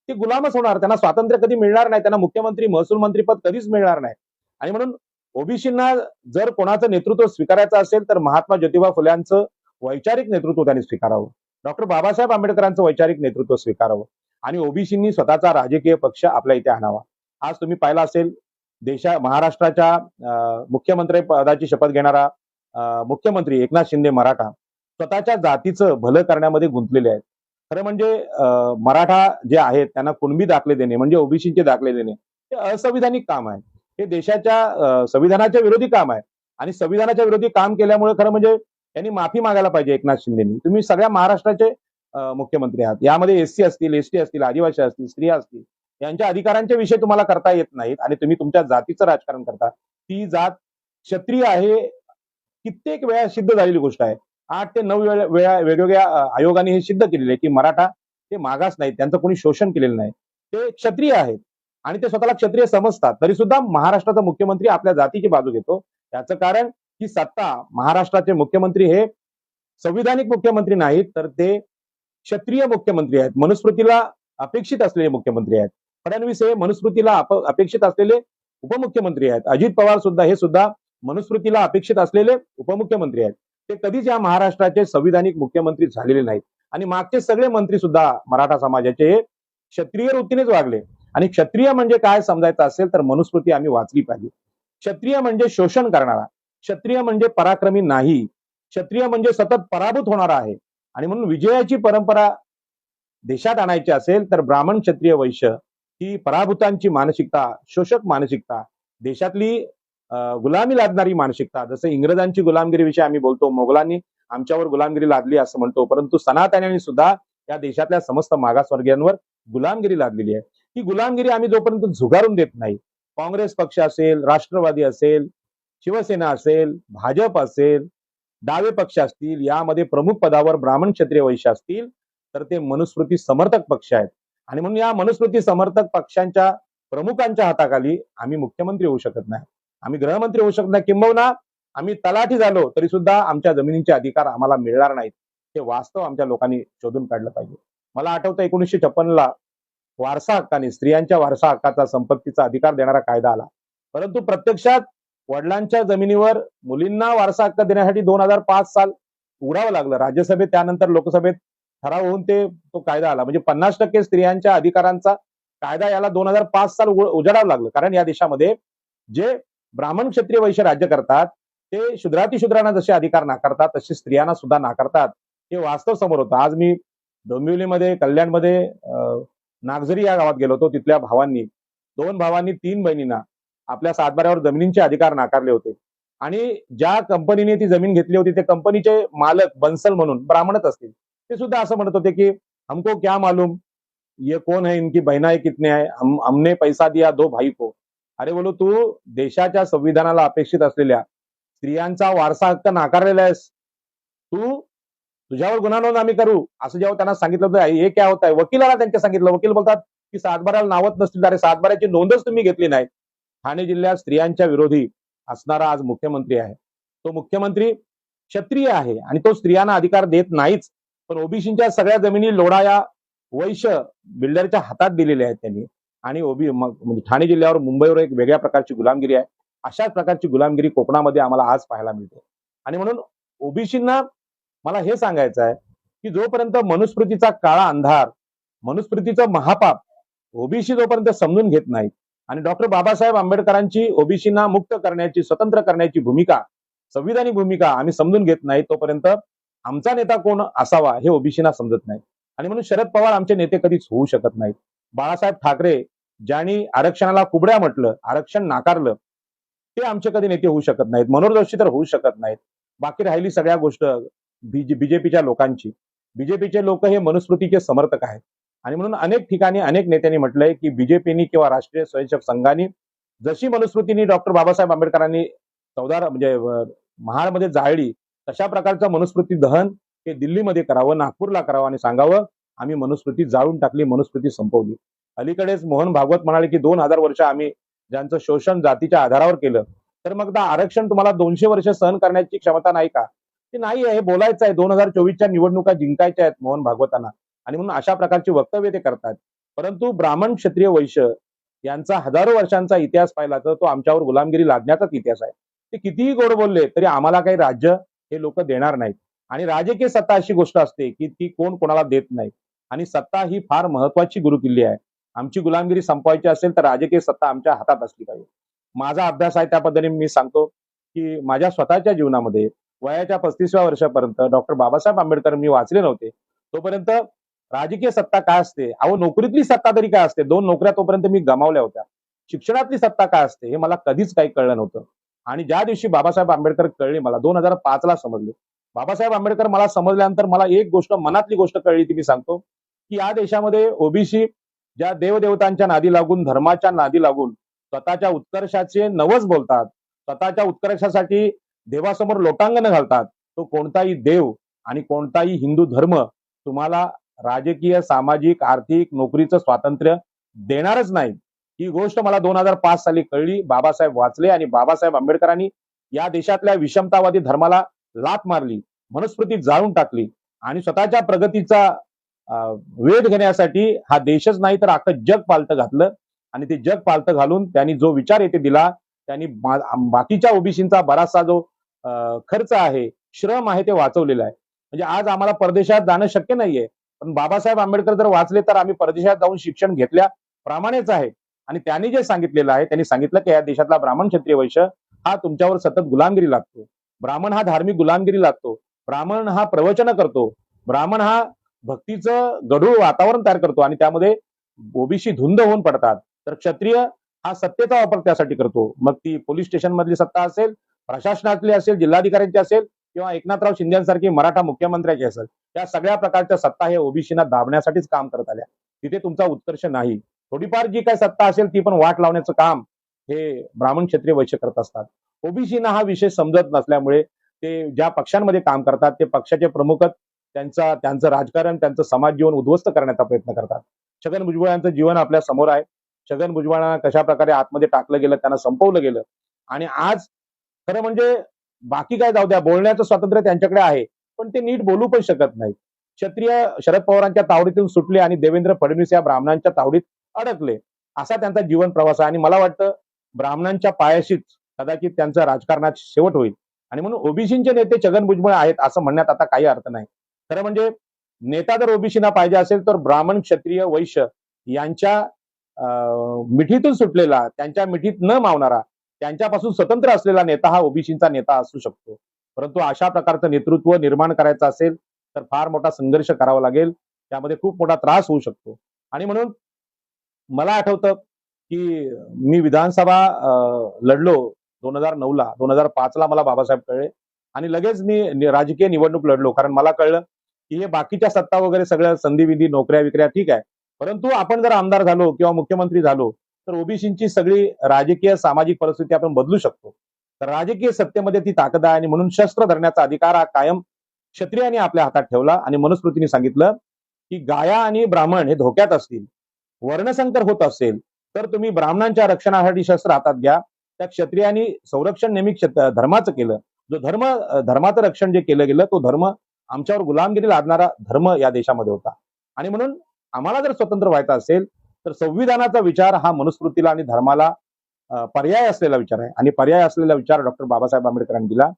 ते गुलामच होणार. त्यांना स्वातंत्र्य कधी मिळणार नाही, त्यांना मुख्यमंत्री महसूल मंत्रीपद कधीच मिळणार नाही. आणि म्हणून ओबीसींना जर कोणाचं नेतृत्व स्वीकारायचं असेल तर महात्मा ज्योतिबा फुल्यांचं वैचारिक नेतृत्व त्यांनी स्वीकारावं, डॉक्टर बाबासाहेब आंबेडकरांचं वैचारिक नेतृत्व स्वीकारावं आणि ओबीसींनी स्वतःचा राजकीय पक्ष आपल्या इथे आणावा. आज तुम्ही पाहिलं असेल, महाराष्ट्राच्या मुख्यमंत्री पदाची शपथ घेणारा मुख्यमंत्री एकनाथ शिंदे मराठा स्वतःच्या जातीचं भलं करण्यामध्ये गुंतलेले आहेत. खरं म्हणजे मराठा जे आहेत त्यांना कुणबी दाखले देणे म्हणजे ओबीसीचे दाखले देणे हे असंविधानिक काम आहे. हे देशाच्या संविधानाच्या विरोधी काम आहे आणि संविधानाच्या विरोधी काम केल्यामुळे खरं म्हणजे यांनी माफी मागायला पाहिजे एकनाथ शिंदेनी. तुम्ही सगळ्या महाराष्ट्राचे मुख्यमंत्री आहात. यामध्ये एससी असतील, एसटी असतील, आदिवासी असतील, स्त्रिया असतील, यांच्या अधिकारांचे विषय तुम्हाला करता येत नाहीत आणि तुम्ही तुमच्या जातीचं राजकारण करता. ती जात क्षत्रिय आहे, कित्येक वेळा सिद्ध झालेली गोष्ट आहे. 8 ते 9 वेळा वेगवेगळ्या आयोगाने हे सिद्ध केलेले आहे की मराठा ते मागास नाहीत, त्यांचं कोणी शोषण केलेलं नाही, ते क्षत्रिय आहेत आणि ते स्वतःला क्षत्रिय समजतात. तरी सुद्धा महाराष्ट्राचा मुख्यमंत्री आपल्या जातीची बाजू घेतो. याचं कारण की सत्ता महाराष्ट्राचे मुख्यमंत्री हे संविधानिक मुख्यमंत्री नाहीत, तर ते क्षत्रिय मुख्यमंत्री आहेत, मनुस्मृतीला अपेक्षित असलेले मुख्यमंत्री आहेत. फडणवीस हे मनुस्मृतीला अपेक्षित असलेले उपमुख्यमंत्री आहेत. अजित पवार सुद्धा हे सुद्धा मनुस्मृतीला अपेक्षित असलेले उपमुख्यमंत्री आहेत. ते कधीच या महाराष्ट्राचे संविधानिक मुख्यमंत्री झालेले नाहीत आणि मागचे सगळे मंत्री सुद्धा मराठा समाजाचे हे क्षत्रिय वृत्तीनेच वागले. आणि क्षत्रिय म्हणजे काय समजायचं असेल तर मनुस्मृती आम्ही वाचली पाहिजे. क्षत्रिय म्हणजे शोषण करणारा, क्षत्रिय म्हणजे पराक्रमी नाही, क्षत्रिय म्हणजे सतत पराभूत होणारा आहे. आणि म्हणून विजयाची परंपरा देशात आणायची असेल तर ब्राह्मण क्षत्रिय वैश्य ही पराभूतांची मानसिकता, शोषक मानसिकता, देशातली गुलामी लादणारी मानसिकता, जसं इंग्रजांची गुलामगिरी विषयी आम्ही बोलतो, मोगलांनी आमच्यावर गुलामगिरी लादली असं म्हणतो, परंतु सनातन्यांनी सुद्धा या देशातल्या समस्त मागासवर्गीयांवर गुलामगिरी लादलेली आहे. ही गुलामगिरी आम्ही जोपर्यंत झुगारून देत नाही, काँग्रेस पक्ष असेल, राष्ट्रवादी असेल, शिवसेना असेल, भाजप असेल, डावे पक्ष असतील, यामध्ये प्रमुख पदावर ब्राह्मण क्षत्रिय वैश्य असतील तर ते मनुस्मृती समर्थक पक्ष आहेत. आणि म्हणून या मनुस्मृती समर्थक पक्षांच्या प्रमुखांच्या हाताखाली आम्ही मुख्यमंत्री होऊ शकत नाही, आम्ही गृहमंत्री होऊ शकत नाही, किंबहुना आम्ही तलाठी झालो तरी सुद्धा आमच्या जमिनीचे अधिकार आम्हाला मिळणार नाहीत. हे वास्तव आमच्या लोकांनी शोधून काढलं पाहिजे. मला आठवतं 1956ला वारसा हक्काने, स्त्रियांच्या वारसा हक्काचा, संपत्तीचा अधिकार देणारा कायदा आला, परंतु प्रत्यक्षात वडिलांच्या जमिनीवर मुलींना वारसा हक्क देण्यासाठी 2005 साल उघडावं लागलं. राज्यसभेत त्यानंतर लोकसभेत ठराव होऊन तो कायदा आला. म्हणजे 50% स्त्रियांच्या अधिकारांचा कायदा याला 2005 साल उजाडावं लागलं. कारण या देशामध्ये जे ब्राह्मण क्षत्रिय वैश्य राज्य करतात ते शूद्रांना जसे अधिकार नाकारतात तसे स्त्रियांना सुद्धा नाकारतात. हे वास्तव समोर होतं. आज मी डोंबिवलीमध्ये, कल्याणमध्ये नागझरी या गावात गेलो होतो. तिथल्या भावांनी, 2 भावांनी 3 बहिणींना आपल्या सातबाऱ्यावर जमिनींचे अधिकार नाकारले होते आणि ज्या कंपनीने ती जमीन घेतली होती ते कंपनीचे मालक बन्सल म्हणून ब्राह्मणच असतील, ते सुद्धा असं म्हणत होते की हमको क्या मालूम ये कौन है, इनकी बहनाएं कितने हैं, हमने पैसा दिया 2 भाई को. अरे बोलो, तू देशाच्या संविधानाला अपेक्षित असलेल्या स्त्रियांचा वारसा हक्क नाकारलेला आहेस, तुझ्यावर गुन्हा नोंद आम्ही करू असं जेव्हा त्यांना सांगितलं होतं, हे काय होत आहे, वकिलाला त्यांच्या सांगितलं. वकील बोलतात की सातबाऱ्याला नावत नसतील. अरे सातबाऱ्याची नोंदच तुम्ही घेतली नाही. ठाणे जिल्ह्यात स्त्रियांच्या विरोधी असणारा आज मुख्यमंत्री आहे, तो मुख्यमंत्री क्षत्रिय आहे आणि तो स्त्रियांना अधिकार देत नाहीच. पण ओबीसीच्या सगळ्या जमिनी लोढा या वैश्य बिल्डरच्या हातात दिलेल्या आहेत त्यांनी. आणि म्हणजे ठाणे जिल्ह्यावर मुंबईवर एक वेगळ्या प्रकारची गुलामगिरी आहे. अशाच प्रकारची गुलामगिरी कोकणामध्ये आम्हाला आज पाहायला मिळते. आणि म्हणून ओबीसींना मला हे सांगायचं आहे की जोपर्यंत मनुस्मृतीचा काळा अंधार, मनुस्मृतीचं महापाप ओबीसी जोपर्यंत समजून घेत नाहीत आणि डॉक्टर बाबासाहेब आंबेडकरांची ओबीसींना मुक्त करण्याची, स्वतंत्र करण्याची भूमिका, संविधानिक भूमिका आम्ही समजून घेत नाही, तोपर्यंत आमचा नेता कोण असावा हे ओबीसींना समजत नाही. आणि म्हणून शरद पवार आमचे नेते कधीच होऊ शकत नाहीत. बाळासाहेब ठाकरे ज्यांनी आरक्षणाला कुबड्या म्हटलं, आरक्षण नाकारलं, ते आमचे कधी नेते होऊ शकत नाहीत. मनोहर जोशी तर होऊ शकत नाहीत. बाकी राहिली सगळ्या गोष्ट बीजेपीच्या लोकांची. बीजेपीचे लोक हे मनुस्मृतीचे समर्थक आहेत. आणि म्हणून अनेक ठिकाणी अनेक नेत्यांनी म्हटलंय की बीजेपीनी किंवा राष्ट्रीय स्वयंसेवक संघाने जशी मनुस्मृतीनी डॉक्टर बाबासाहेब आंबेडकरांनी 14 म्हणजे महाडमध्ये जाळली, तशा प्रकारचं मनुस्मृती दहन हे दिल्लीमध्ये करावं, नागपूरला करावं आणि सांगावं आम्ही मनुस्मृती जाळून टाकली, मनुस्मृती संपवली. अलीकडेच मोहन भागवत म्हणाले की 2000 वर्ष आम्ही ज्यांचं शोषण जातीच्या आधारावर केलं, तर मग आरक्षण तुम्हाला 200 वर्ष सहन करण्याची क्षमता नाही का? ते नाही आहे, हे बोलायचं आहे. 2024च्या निवडणुका जिंकायच्या आहेत मोहन भागवतांना. आणि म्हणून अशा प्रकारची वक्तव्य ते करतात. परंतु ब्राह्मण, क्षत्रिय, वैश्य यांचा हजारो वर्षांचा इतिहास पाहिला तर तो आमच्यावर गुलामगिरी लादण्याचाच इतिहास आहे. ते कितीही गोड बोलले तरी आम्हाला काही राज्य हे लोक देणार नाहीत. आणि राजकीय सत्ता अशी गोष्ट असते की ती कोण कोणाला देत नाही. आणि सत्ता ही फार महत्वाची गुरुकिल्ली आहे. आमची गुलामगिरी संपवायची असेल तर राजकीय सत्ता आमच्या हातात असली पाहिजे. माझा अभ्यास आहे त्या पद्धतीने मी सांगतो की माझ्या स्वतःच्या जीवनामध्ये वयाच्या 35व्या वर्षापर्यंत डॉक्टर बाबासाहेब आंबेडकर मी वाचले नव्हते. तोपर्यंत राजकीय सत्ता काय असते, अहो नोकरीतली सत्ता तरी काय असते, 2 नोकऱ्या तोपर्यंत मी गमावल्या होत्या. शिक्षणातली सत्ता काय असते हे मला कधीच काही कळलं नव्हतं. आणि ज्या दिवशी बाबासाहेब आंबेडकर कळले मला 2005 ला समजले. बाबासाहेब आंबेडकर मला समजल्यानंतर मला एक गोष्ट, मनातली गोष्ट कळली ती मी सांगतो की या देशामध्ये ओबीसी ज्या देवदेवतांच्या नादी लागून, धर्माच्या नादी लागून स्वतःच्या उत्कर्षाचे नवस बोलतात, स्वतःच्या उत्कर्षासाठी देवासमोर लोटांगण घालतात, तो कोणताही देव आणि कोणताही हिंदू धर्म तुम्हाला राजकीय, सामाजिक, आर्थिक, नोकरीचं स्वातंत्र्य देणारच नाही. ही गोष्ट मला 2005 साली कळली. बाबासाहेब वाचले आणि बाबासाहेब आंबेडकरांनी या देशातल्या विषमतावादी धर्माला लाथ मारली, मनुस्मृती जाळून टाकली आणि स्वतःच्या प्रगतीचा वेध घेण्यासाठी हा देशच नाही तर अख्खं जग पालतं घातलं. आणि ते जग पालतं घालून त्यांनी जो विचार येथे दिला, त्यांनी बाकीच्या ओबीसींचा बराचसा जो खर्च आहे, श्रम आहे ते वाचवलेला आहे. म्हणजे आज आम्हाला परदेशात जाणं शक्य नाहीये, पण बाबासाहेब आंबेडकर जर वाचले तर आम्ही परदेशात जाऊन शिक्षण घेतल्याप्रमाणेच आहे. आणि त्यांनी जे सांगितलेलं आहे, त्यांनी सांगितलं की या देशातला ब्राह्मण, क्षत्रिय, वैश्य हा तुमच्यावर सतत गुलामगिरी लागतो. ब्राह्मण हा धार्मिक गुलामगिरी लागतो. ब्राह्मण हा प्रवचन करतो. ब्राह्मण हा भक्तीचं गढूळ वातावरण तयार करतो आणि त्यामध्ये ओबीसी धुंद होऊन पडतात. तर क्षत्रिय हा सत्तेचा वापर त्यासाठी करतो. मग ती पोलीस स्टेशन मधली सत्ता असेल, प्रशासनातली असेल, जिल्हाधिकाऱ्यांची असेल किंवा एकनाथराव शिंदेसारखी मराठा मुख्यमंत्र्याची असेल, त्या सगळ्या प्रकारच्या सत्ता हे ओबीसीना दाबण्यासाठीच काम करत आल्या. तिथे तुमचा उत्कर्ष नाही. थोडीफार जी काही सत्ता असेल ती पण वाट लावण्याचं काम हे ब्राह्मण, क्षत्रिय, वैश्य करत असतात. ओबीसीना हा विषय समजत नसल्यामुळे ते ज्या पक्षांमध्ये काम करतात ते पक्षाचे प्रमुखच त्यांचं राजकारण, त्यांचं समाज जीवन उद्ध्वस्त करण्याचा प्रयत्न करतात. छगन भुजबळ यांचं जीवन आपल्या समोर आहे. छगन भुजबळांना कशा प्रकारे आतमध्ये टाकलं गेलं, त्यांना संपवलं गेलं. आणि आज खरं म्हणजे बाकी काय जाऊ द्या, बोलण्याचं स्वातंत्र्य त्यांच्याकडे आहे, पण ते नीट बोलू पण शकत नाहीत. क्षत्रिय शरद पवारांच्या तावडीतून सुटले आणि देवेंद्र फडणवीस या ब्राह्मणांच्या तावडीत अडकले. असा त्यांचा जीवन प्रवास आहे. आणि मला वाटतं ब्राह्मणांच्या पायाशीच कदाचित त्यांचा राजकारणात शेवट होईल. आणि म्हणून ओबीसीचे नेते छगन भुजबळ आहेत असं म्हणण्यात आता काही अर्थ नाही. खरं म्हणजे नेता जर ओबीसीना पाहिजे असेल तर ब्राह्मण, क्षत्रिय, वैश्य यांच्या मिठीतून सुटलेला, त्यांच्या मिठीत न मावणारा, त्यांच्यापासून स्वतंत्र असलेला नेता हा ओबीसीचा नेता असू शकतो. परंतु अशा प्रकारचं नेतृत्व निर्माण करायचं असेल तर फार मोठा संघर्ष करावा लागेल. त्यामध्ये खूप मोठा त्रास होऊ शकतो. आणि म्हणून मला आठवतं की मी विधानसभा लढलो 2009 ला. 2005 ला मला बाबासाहेब कळले आणि लगेच मी राजकीय निवडणूक लढलो. कारण मला कळलं की हे बाकीच्या सत्ता वगैरे सगळ्या संधी नोकऱ्या विक्र्या ठीक आहे, परंतु आपण जर आमदार झालो किंवा मुख्यमंत्री झालो तर ओबीसीची सगळी राजकीय, सामाजिक परिस्थिती आपण बदलू शकतो. तर राजकीय सत्तेमध्ये ती ताकद आहे. आणि म्हणून शस्त्र धरण्याचा अधिकार हा कायम क्षत्रियांनी आपल्या हातात ठेवला. आणि मनुस्मृतीने सांगितलं की गाया आणि ब्राह्मण हे धोक्यात असतील, वर्णसंकर होत असेल तर तुम्ही ब्राह्मणांच्या रक्षणासाठी शस्त्र हातात घ्या, त्या क्षत्रियांनी संरक्षण नेहमी धर्माचं केलं. जो धर्माचं रक्षण जे केलं गेलं, तो धर्म आमच्यावर गुलामगिरी लादणारा धर्म या देशामध्ये होता. आणि म्हणून आम्हाला जर स्वतंत्र व्हायचं असेल, तर संविधानाचा विचार हा मनुस्मृतीला आणि धर्माला पर्याय असलेला विचार आहे. आणि पर्याय असलेला विचार डॉक्टर बाबासाहेब आंबेडकरांनी दिला.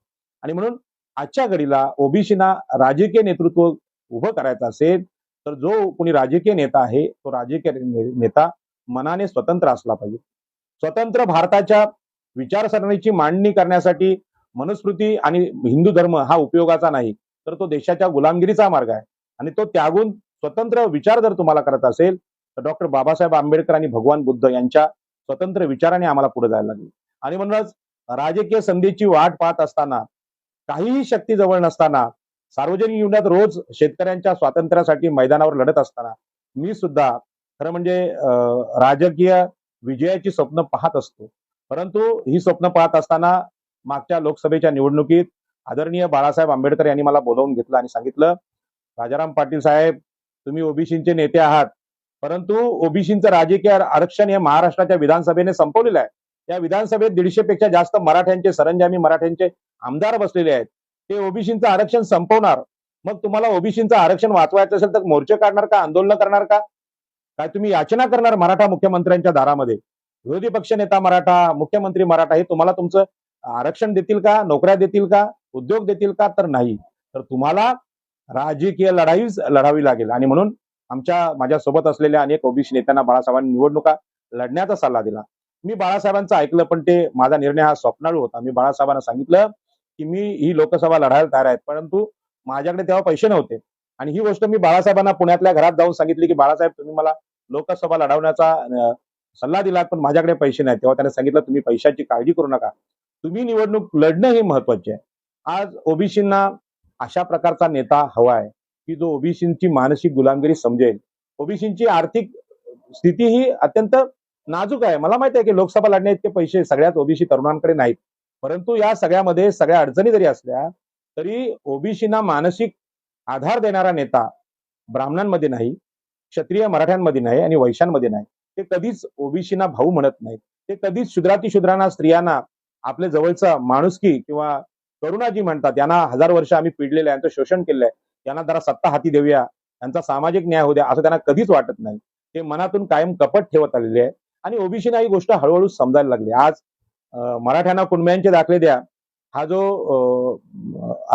आणि म्हणून आजच्या घडीला ओबीसीना राजकीय नेतृत्व उभं करायचं असेल, तर जो कोणी राजकीय नेता आहे, तो राजकीय नेता मनाने स्वतंत्र असला पाहिजे. स्वतंत्र भारताच्या विचारसरणीची मांडणी करण्यासाठी मनुस्मृती आणि हिंदू धर्म हा उपयोगाचा नाही, तर तो देशाच्या गुलामगिरीचा मार्ग आहे. आणि तो त्यागून स्वतंत्र विचार जर तुम्हाला करत असेल, तर डॉक्टर बाबासाहेब आंबेडकर आणि भगवान बुद्ध यांच्या स्वतंत्र विचाराने आम्हाला पुढे जायला लागेल. आणि म्हणूनच राजकीय संधीची वाट पाहत असताना, काहीही शक्ती जवळ नसताना, सार्वजनिक जीवनात रोज शेतकऱ्यांच्या स्वातंत्र्यासाठी मैदानावर लढत असताना, मी सुद्धा खरं म्हणजे राजकीय विजयाची स्वप्न पाहत असतो. परंतु ही स्वप्न पाहत असताना मागच्या लोकसभेच्या निवडणुकीत आदरणीय बाळासाहेब आंबेडकर यांनी मला बोलावून घेतलं आणि सांगितलं, राजाराम पाटील साहेब, तुम्ही ओबीसीचे नेते आहात, परंतु ओबीसीचं राजकीय आरक्षण हे महाराष्ट्राच्या विधानसभेने संपवलेलं आहे. या विधानसभेत 150 पेक्षा जास्त मराठ्यांचे, सरंजामी मराठ्यांचे आमदार बसलेले आहेत. ते ओबीसीचं आरक्षण संपवणार. मग तुम्हाला ओबीसीचं आरक्षण वाचवायचं असेल तर मोर्चे काढणार का, आंदोलन करणार का, काय तुम्ही याचना करणार मराठा मुख्यमंत्र्यांच्या दारामध्ये? विरोधी पक्ष नेता मराठा, मुख्यमंत्री मराठा, हे तुम्हाला तुमचं आरक्षण देतील का, नोकऱ्या देतील का, उद्योग देतील का? तर नाही. तर तुम्हाला राजकीय लढाईच लढावी लागेल. आणि म्हणून माझ्या सोबत असलेल्या अनेक ओबीसी नेत्यांना बाळासाहेबांनी निवडणुका लढण्याचा सल्ला दिला. मी बाळासाहेबांचं ऐकलं, पण ते माझा निर्णय हा स्वप्नाळू होता. मी बाळासाहेबांना सांगितलं की मी ही लोकसभा लढायला तयार आहे, परंतु माझ्याकडे तेव्हा पैसे नव्हते. आणि ही गोष्ट मी बाळासाहेबांना पुण्यातल्या घरात जाऊन सांगितली की बाळासाहेब, तुम्ही मला लोकसभा लढवण्याचा सल्ला दिलात, पण माझ्याकडे पैसे नाही. तेव्हा त्याने सांगितलं, तुम्ही पैशाची काळजी करू नका, तुम्ही निवडणूक लढणं हे महत्वाचे आहे. आज ओबीसींना अशा प्रकारचा नेता हवा आहे की जो ओबीसींची मानसिक गुलामगिरी समजेल. ओबीसींची आर्थिक स्थिती ही अत्यंत नाजूक आहे. मला माहिती आहे की लोकसभा लढण्या इतके पैसे सगळ्याच ओबीसी तरुणांकडे नाहीत. परंतु या सगळ्यामध्ये सगळ्या अडचणी जरी असल्या तरी ओबीसींना मानसिक आधार देणारा नेता ब्राह्मणांमध्ये नाही, क्षत्रिय मराठ्यांमध्ये नाही आणि वैश्यांमध्ये नाही. ते कधीच ओबीसींना भाऊ म्हणत नाहीत. ते कधीच शूद्रांना, स्त्रियांना आपल्या जवळचा माणुसकी किंवा करुणा जी म्हणतात, यांना 1000 वर्ष आम्ही पिडलेलं आहे, यांचं शोषण केलंय, यांना जरा सत्ता हाती देऊया, यांचा सामाजिक न्याय होऊ द्या, असं त्यांना कधीच वाटत नाही. ते मनातून कायम कपट ठेवत आलेले आहे. आणि ओबीसीना ही गोष्ट हळूहळू समजायला लागली. आज मराठ्यांना कुणब्यांचे दाखले द्या हा जो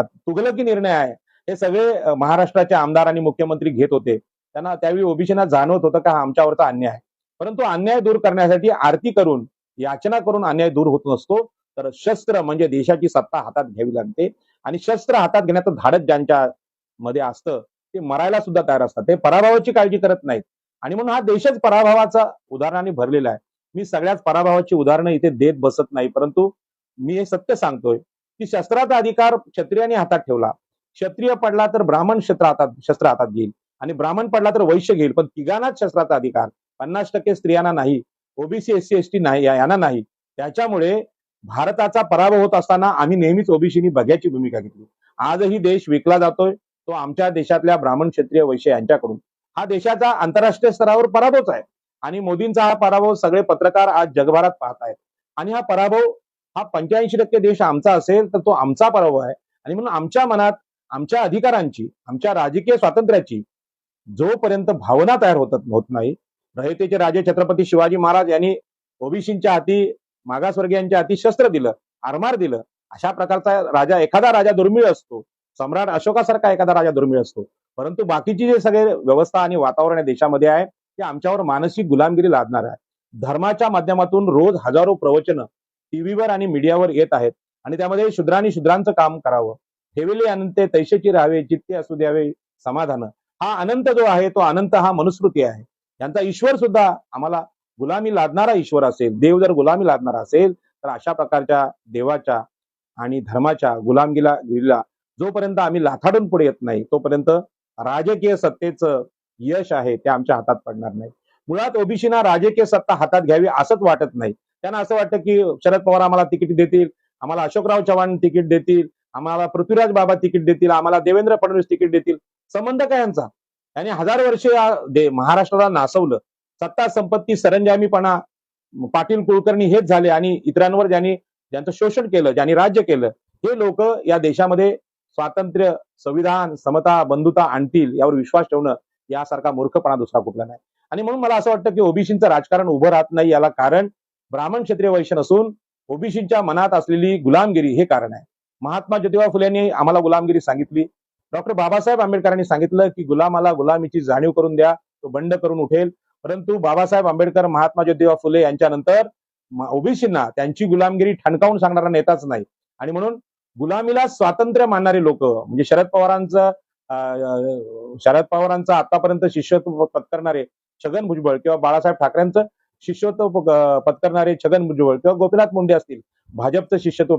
तुघलकी निर्णय आहे, हे सगळे महाराष्ट्राचे आमदार आणि मुख्यमंत्री घेत होते. त्यांना त्यावेळी ओबीसीना जाणवत होतं का हा आमच्यावरचा अन्याय आहे. परंतु अन्याय दूर करण्यासाठी आरती करून, याचना करून अन्याय दूर होत नसतो. तर शस्त्र म्हणजे देशाची सत्ता हातात घ्यावी लागते. आणि शस्त्र हातात घेण्याचं धाडस ज्यांच्या मध्ये असतं ते मरायला सुद्धा तयार असतात. ते पराभवाची काळजी करत नाहीत. आणि म्हणून हा देशच पराभवाचा उदाहरणाने भरलेला आहे. मी सगळ्याच पराभवाची उदाहरणं इथे देत बसत नाही, परंतु मी हे सत्य सांगतोय की शस्त्राचा अधिकार क्षत्रियांनी हातात ठेवला. क्षत्रिय पडला तर ब्राह्मण शस्त्र हातात घेईल, आणि ब्राह्मण पडला तर वैश्य घेईल. पण तिघांनाच शस्त्राचा अधिकार, 50% स्त्रियांना नाही, ओबीसी, एससी, एसटी नाही, यांना नाही. त्याच्यामुळे भारताचा पराभव होत असताना आम्ही नेहमीच ओबीसीनी बघ्याची भूमिका घेतली. आजही देश विकला जातोय तो आमच्या देशातल्या ब्राह्मण, क्षत्रिय, वैश्य यांच्याकडून. हा देशाचा आंतरराष्ट्रीय स्तरावर पराभवच आहे. आणि मोदींचा हा पराभव सगळे पत्रकार आज जगभरात पाहत आहेत. आणि हा पराभव हा 85% देश आमचा असेल तर तो आमचा पराभव आहे. आणि म्हणून आमच्या मनात आमच्या अधिकारांची, आमच्या राजकीय स्वातंत्र्याची जोपर्यंत भावना तयार होत नाही, रयतेचे राजे छत्रपती शिवाजी महाराज यांनी ओबीसींच्या हाती, मागासवर्गीयांच्या हाती शस्त्र दिलं, आरमार दिलं. अशा प्रकारचा राजा, एखादा राजा दुर्मिळ असतो, सम्राट अशोकासारखा एखादा राजा दुर्मिळ असतो. परंतु बाकीची जे सगळे व्यवस्था आणि वातावरण या देशामध्ये आहे ते आमच्यावर मानसिक गुलामगिरी लादणार आहे. धर्माच्या माध्यमातून रोज हजारो प्रवचन टीव्हीवर आणि मीडियावर येत आहेत. आणि त्यामध्ये शूद्रांचं काम करावं, ठेविले अनंते तैसेची राहावे, चित्ते असू द्यावे समाधान. हा अनंत जो आहे तो अनंत हा मनुस्मृती आहे. यांचा ईश्वर सुद्धा आम्हाला गुलामी लादणारा ईश्वर असेल, देव जर गुलामी लादणारा असेल, तर अशा प्रकारच्या देवाच्या आणि धर्माच्या गुलामगिरीला जोपर्यंत आम्ही लाथाडून पुढे येत नाही, तोपर्यंत राजकीय सत्तेचं यश आहे ते आमच्या हातात पडणार नाही. मुळात ओबीसीना राजकीय सत्ता हातात घ्यावी असंच वाटत नाही. त्यांना असं वाटतं की शरद पवार आम्हाला तिकीट देतील, आम्हाला अशोकराव चव्हाण तिकीट देतील, आम्हाला पृथ्वीराज बाबा तिकीट देतील, आम्हाला देवेंद्र फडणवीस तिकीट देतील. संबंध काय यांचा? त्यांनी 1000 वर्षे महाराष्ट्राला नासवलं. सत्ता, संपत्ती, सरंजामीपणा पाटील कुलकर्णी हेच झाले आणि इतरांवर ज्यांचं शोषण केलं, ज्यांनी राज्य केलं, हे लोक या देशामध्ये स्वातंत्र्य, संविधान, समता, बंधुता आणतील यावर विश्वास ठेवणं यासारखा मूर्खपणा दुसरा कुठला नाही. आणि म्हणून मला असं वाटतं की ओबीसीचं राजकारण उभं राहत नाही, याला कारण ब्राह्मण क्षत्रिय वैश्य नसून ओबीसीच्या मनात असलेली गुलामगिरी हे कारण आहे. महात्मा ज्योतिबा फुलेंनी आम्हाला गुलामगिरी सांगितली. डॉक्टर बाबासाहेब आंबेडकरांनी सांगितलं की गुलामाला गुलामीची जाणीव करून द्या, तो बंड करून उठेल. परंतु बाबासाहेब आंबेडकर, महात्मा ज्योतिबा फुले यांच्यानंतर ओबीसींना त्यांची गुलामगिरी ठणकावून सांगणारा नेताच नाही. आणि म्हणून गुलामीला स्वातंत्र्य मानणारे लोक म्हणजे शरद पवारांचं आतापर्यंत शिष्यत्व पत्करणारे छगन भुजबळ किंवा बाळासाहेब ठाकरेंचं शिष्यत्व पत्करणारे छगन भुजबळ किंवा गोपीनाथ मुंडे असतील, भाजपचं शिष्यत्व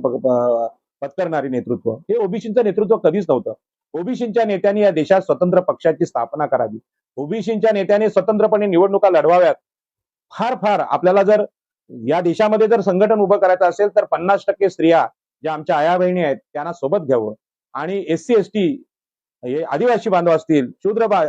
पत्करणारे नेतृत्व, हे ओबीसीचं नेतृत्व कधीच नव्हतं. ओबीसीच्या नेत्यांनी या देशात स्वतंत्र पक्षाची स्थापना करावी. ओबीसीच्या नेत्याने स्वतंत्रपणे निवडणुका लढवाव्यात. फार फार आपल्याला जर या देशामध्ये जर संघटन उभं करायचं असेल तर 50% स्त्रिया ज्या आमच्या आया बहिणी आहेत त्यांना सोबत घ्यावं. आणि एससी एसटी हे आदिवासी बांधव असतील,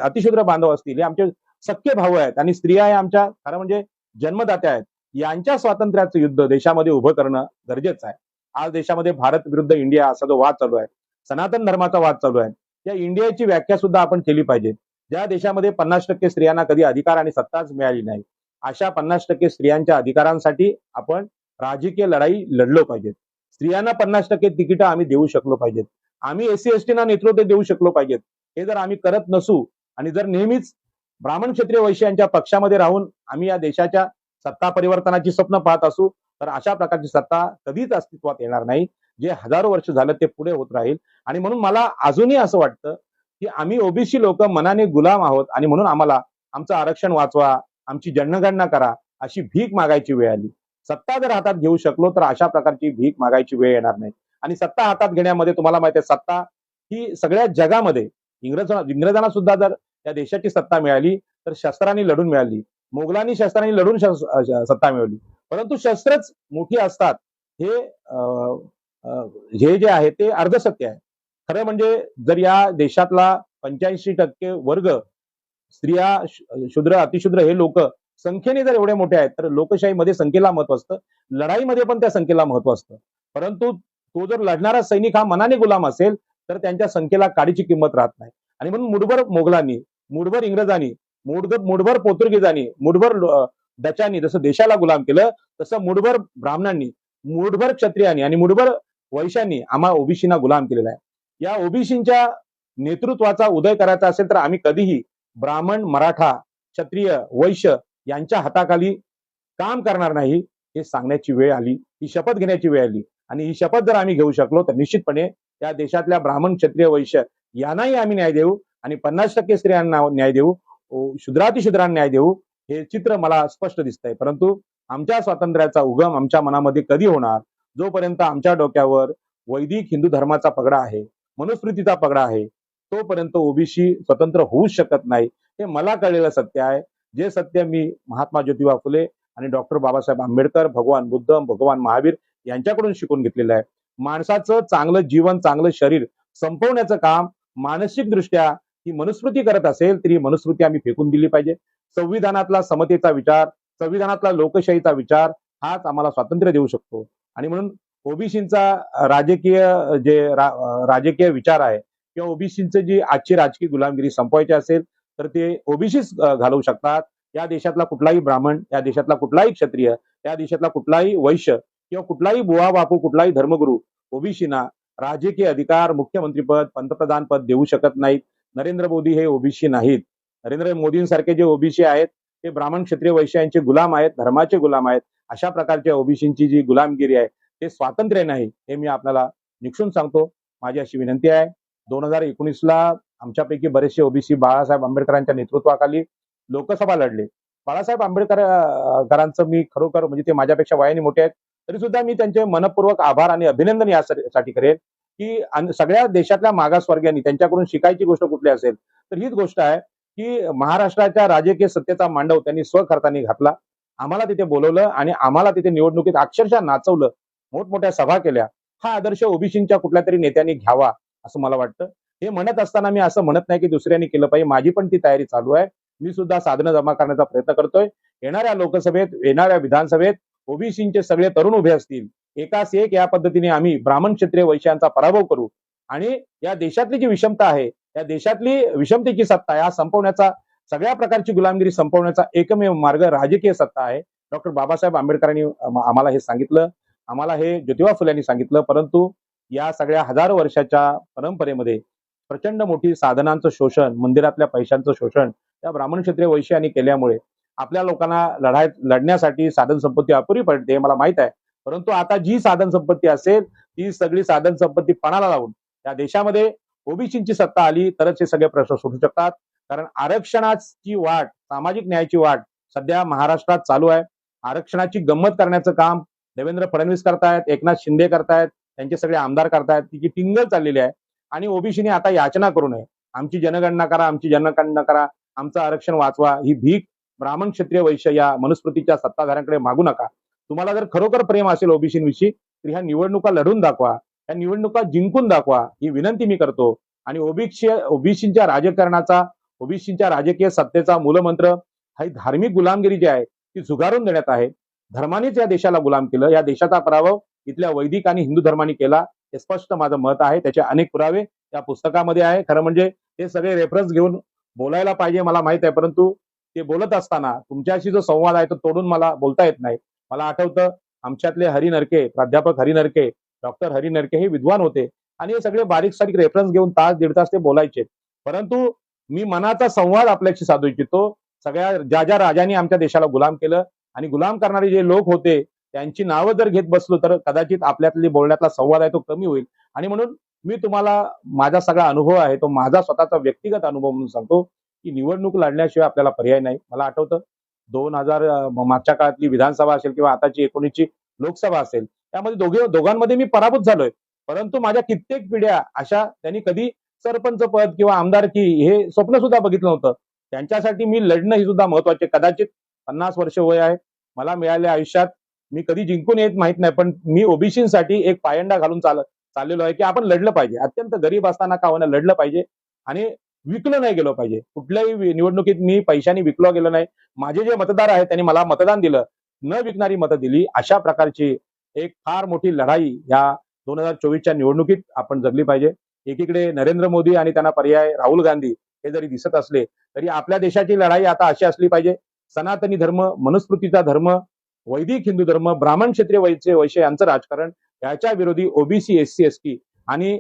अतिशूद्र बांधव असतील, हे आमचे सख्खे भाऊ आहेत आणि स्त्रिया या आमच्या खरं म्हणजे जन्मदात्या आहेत. यांच्या स्वातंत्र्याचं युद्ध देशामध्ये उभं करणं गरजेचं आहे. आज देशामध्ये भारत विरुद्ध इंडिया असा जो वाद चालू आहे, सनातन धर्माचा वाद चालू आहे, या इंडियाची व्याख्या सुद्धा आपण केली पाहिजे. ज्या देशामध्ये 50% स्त्रियांना कधी अधिकार आणि सत्ताच मिळाली नाही, अशा 50% स्त्रियांच्या अधिकारांसाठी आपण राजकीय लढाई लढलो पाहिजेत. स्त्रियांना 50% तिकीट आम्ही देऊ शकलो पाहिजेत. आम्ही एससी एसटीना नेतृत्व देऊ शकलो पाहिजेत. हे जर आम्ही करत नसू आणि जर नेहमीच ब्राह्मण क्षत्रिय वैश्यांच्या पक्षामध्ये राहून आम्ही या देशाच्या सत्ता परिवर्तनाची स्वप्न पाहत असू तर अशा प्रकारची सत्ता कधीच अस्तित्वात येणार नाही. जे हजारो वर्ष झालं ते पुढे होत राहील. आणि म्हणून मला अजूनही असं वाटतं की आम्ही ओबीसी लोक मनाने गुलाम आहोत आणि म्हणून आम्हाला आमचं आरक्षण वाचवा, आमची जनगणना करा अशी भीक मागायची वेळ आली. सत्ता जर हातात घेऊ शकलो तर अशा प्रकारची भीक मागायची वेळ येणार नाही. आणि सत्ता हातात घेण्यामध्ये तुम्हाला माहिती आहे, सत्ता ही सगळ्या जगामध्ये इंग्रजांना सुद्धा जर या देशाची सत्ता मिळाली तर शस्त्रांनी लढून मिळाली. मोगलांनी शस्त्रांनी लढून सत्ता मिळवली. परंतु शस्त्रच मोठी असतात हे जे आहे ते अर्धसत्य आहे. खरं म्हणजे जर या देशातला 85% वर्ग स्त्रिया, शूद्र, अतिशूद्र हे लोक संख्येने जर एवढे मोठे आहेत तर लोकशाहीमध्ये संख्येला महत्व असतं, लढाईमध्ये पण त्या संख्येला महत्व असतं. परंतु तो जर लढणारा सैनिक हा मनाने गुलाम असेल तर त्यांच्या संख्येला काडीची किंमत राहत नाही. आणि म्हणून मुठभर मोगलांनी, मुठभर इंग्रजांनी, मुठभर पोर्तुगीजांनी, मुठभर डचांनी जसं देशाला गुलाम केलं तसं मुठभर ब्राह्मणांनी, मुठभर क्षत्रियांनी आणि मुठभर वैश्यांनी आम्हा ओबीसीना गुलाम केलेला आहे. या ओबीसीच्या नेतृत्वाचा उदय करायचा असेल तर आम्ही कधीही ब्राह्मण, मराठा, क्षत्रिय, वैश्य यांच्या हाताखाली काम करणार नाही हे सांगण्याची वेळ आली, ही शपथ घेण्याची वेळ आली. आणि ही शपथ जर आम्ही घेऊ शकलो तर निश्चितपणे या देशातल्या ब्राह्मण, क्षत्रिय, वैश्य यांनाही आम्ही न्याय देऊ आणि 50% स्त्रियांना न्याय देऊ, शूद्रातिशूद्रांना न्याय देऊ. हे चित्र मला स्पष्ट दिसतंय. परंतु आमच्या स्वातंत्र्याचा उगम आमच्या मनामध्ये कधी होणार, जोपर्यंत आमच्या डोक्यावर वैदिक हिंदू धर्माचा पगडा आहे, मनुस्मृतीचा पगडा आहे, तोपर्यंत ओबीसी स्वतंत्र होऊच शकत नाही. हे मला कळलेलं सत्य आहे. जे सत्य मी महात्मा ज्योतिबा फुले आणि डॉक्टर बाबासाहेब आंबेडकर, भगवान बुद्ध, भगवान महावीर यांच्याकडून शिकून घेतलेलं आहे. माणसाचं चांगलं जीवन, चांगलं शरीर संपवण्याचं काम मानसिक दृष्ट्या ही मनुस्मृती करत असेल तरी मनुस्मृती आम्ही फेकून दिली पाहिजे. संविधानातला समतेचा विचार, संविधानातला लोकशाहीचा विचार हाच आम्हाला स्वातंत्र्य देऊ शकतो. आणि म्हणून ओबीसींचा राजकीय विचार आहे किंवा ओबीसींची जी आजची राजकीय गुलामगिरी संपवायची असेल तर ते ओबीसीच घालवू शकतात. या देशातला कुठलाही ब्राह्मण, या देशातला कुठलाही क्षत्रिय, या देशातला कुठलाही वैश्य किंवा कुठलाही बुवा बापू, कुठलाही धर्मगुरू ओबीसीना राजकीय अधिकार, मुख्यमंत्रीपद, पंतप्रधान पद देऊ शकत नाहीत. नरेंद्र मोदी हे ओबीसी नाहीत. नरेंद्र मोदींसारखे जे ओबीसी आहेत ते ब्राह्मण, क्षत्रिय, वैश्य यांचे गुलाम आहेत, धर्माचे गुलाम आहेत. अशा प्रकारच्या ओबीसींची जी गुलामगिरी आहे ते स्वातंत्र्य नाही, हे मी आपल्याला निक्षून सांगतो. माझी अशी विनंती आहे. 2019ला आमच्यापैकी बरेचसे ओबीसी बाळासाहेब आंबेडकरांच्या नेतृत्वाखाली लोकसभा लढले. बाळासाहेब आंबेडकरांचं मी खरोखर म्हणजे ते माझ्यापेक्षा वयाने मोठे आहेत तरी सुद्धा मी त्यांचे मनपूर्वक आभार आणि अभिनंदन यासाठी करेन की सगळ्या देशातल्या मागासवर्गीयांनी त्यांच्याकडून शिकायची गोष्ट कुठली असेल तर हीच गोष्ट आहे की महाराष्ट्राच्या राजकीय सत्तेचा मांडव त्यांनी स्वखर्चाने घातला. आम्हाला तिथे बोलवलं आणि आम्हाला तिथे निवडणुकीत अक्षरशः नाचवलं, मोठमोठ्या सभा केल्या. हा आदर्श ओबीसींच्या कुठल्या तरी नेत्यांनी घ्यावा असं मला वाटतं. हे म्हणत असताना मी असं म्हणत नाही की दुसऱ्यांनी केलं पाहिजे. माझी पण ती तयारी चालू आहे. मी सुद्धा साधनं जमा करण्याचा प्रयत्न करतोय येणाऱ्या लोकसभेत, येणाऱ्या विधानसभेत ओबीसीचे सगळे तरुण उभे असतील. एकास एक या पद्धतीने आम्ही ब्राह्मण क्षत्रिय वैश्यांचा पराभव करू आणि या देशातली जी विषमता आहे, या देशातली विषमतेची सत्ता या संपवण्याचा, सगळ्या प्रकारची गुलामगिरी संपवण्याचा एकमेव मार्ग राजकीय सत्ता आहे. डॉक्टर बाबासाहेब आंबेडकरांनी आम्हाला हे सांगितलं, आम्हाला हे ज्योतिबा फुल्यांनी सांगितलं. परंतु या सगळ्या हजारो वर्षाच्या परंपरेमध्ये प्रचंड मोठी साधनांचं शोषण, मंदिरातल्या पैशांचं शोषण त्या ब्राह्मण क्षत्रिय वैश्यांनी केल्यामुळे आपल्या लोकांना लढण्यासाठी साधन संपत्ती अपुरी पडते, मला माहित आहे. परंतु आता जी साधन संपत्ती असेल ती सगळी साधन संपत्ती पणाला लावून या देशामध्ये ओबीसीची सत्ता आली तरच हे सगळे प्रश्न सुटू शकतात. कारण आरक्षणाची वाट, सामाजिक न्यायाची वाट सध्या महाराष्ट्रात चालू आहे. आरक्षणाची गंमत करण्याचं काम देवेंद्र फडणवीस करतायत, एकनाथ शिंदे करतायत, त्यांचे सगळे आमदार करतायत. तिची टिंगल चाललेली आहे आणि ओबीसीने आता याचना करू नये. आमची जनगणना करा, आमची जनगणना करा, आमचं आरक्षण वाचवा, ही भीक ब्राह्मण क्षत्रिय वैश्य या मनुस्मृतीच्या सत्ताधाऱ्यांकडे मागू नका. तुम्हाला जर खरोखर प्रेम असेल ओबीसींविषयी तर ह्या निवडणुका लढून दाखवा, या निवडणुका जिंकून दाखवा, ही विनंती मी करतो. आणि ओबीसीच्या राजकारणाचा, ओबीसीच्या राजकीय सत्तेचा मूलमंत्र हा धार्मिक गुलामगिरी जी आहे ती झुगारून देण्यात आहे. धर्मानेच या देशाला गुलाम केलं. या देशाचा पराभव इथल्या वैदिक आणि हिंदू धर्माने केला, हे स्पष्ट माझं मत आहे. त्याचे अनेक पुरावे त्या पुस्तकामध्ये आहे. खरं म्हणजे ते सगळे रेफरन्स घेऊन बोलायला पाहिजे मला माहित आहे, परंतु ते बोलत असताना तुमच्याशी जो संवाद आहे तो तोडून मला बोलता येत नाही. मला आठवतं आमच्यातले हरी नरके, प्राध्यापक हरी नरके, डॉक्टर हरी नरके हे विद्वान होते आणि हे सगळे बारीक सारीक रेफरन्स घेऊन तास दीड तास ते बोलायचे. परंतु मी मनाचा संवाद आपल्याशी साधू इच्छितो. सगळ्या ज्या ज्या राजांनी आमच्या देशाला गुलाम केलं आणि गुलाम करणारे जे लोक होते त्यांची नावं जर घेत बसलो तर कदाचित आपल्यातली बोलण्यातला संवाद आहे तो कमी होईल. आणि म्हणून मी तुम्हाला माझा सगळा अनुभव आहे तो माझा स्वतःचा व्यक्तिगत अनुभव म्हणून सांगतो की निवडणूक लढण्याशिवाय आपल्याला पर्याय नाही. मला आठवतं 2000 मागच्या काळातली विधानसभा असेल किंवा आताची 19ची लोकसभा असेल, त्यामध्ये दोघांमध्ये मी पराभूत झालोय. परंतु माझ्या कित्येक पिढ्या अशा त्यांनी कधी सरपंच पद किंवा आमदारकी हे स्वप्न सुद्धा बघितलं नव्हतं. त्यांच्यासाठी मी लढणं ही सुद्धा महत्वाचे. कदाचित 50 वर्ष वय आहे मला मिळाल्या आयुष्यात, मी कधी जिंकून येत माहित नाही, पण मी ओबीसीसाठी एक पायंडा घालून चाललेलो आहे की आपण लढलं पाहिजे. अत्यंत गरीब असताना का होईना लढलं पाहिजे आणि विकलं नाही गेलं पाहिजे. कुठल्याही निवडणुकीत मी पैशाने विकलो गेलो नाही. माझे जे मतदार आहेत त्यांनी मला मतदान दिलं, न विकणारी मतं दिली. अशा प्रकारची एक फार मोठी लढाई या 2024च्या निवडणुकीत आपण जगली पाहिजे. एकीकडे नरेंद्र मोदी आणि त्यांना पर्याय राहुल गांधी हे जरी दिसत असले तरी आपल्या देशाची लढाई आता अशी असली पाहिजे, सनातनी धर्म, मनुस्मृतीचा धर्म, वैदिक हिंदू धर्म, ब्राह्मण क्षत्रिय वैश्य यांचं राजकारण, याच्या विरोधी ओबीसी, एससी, एसटी आणि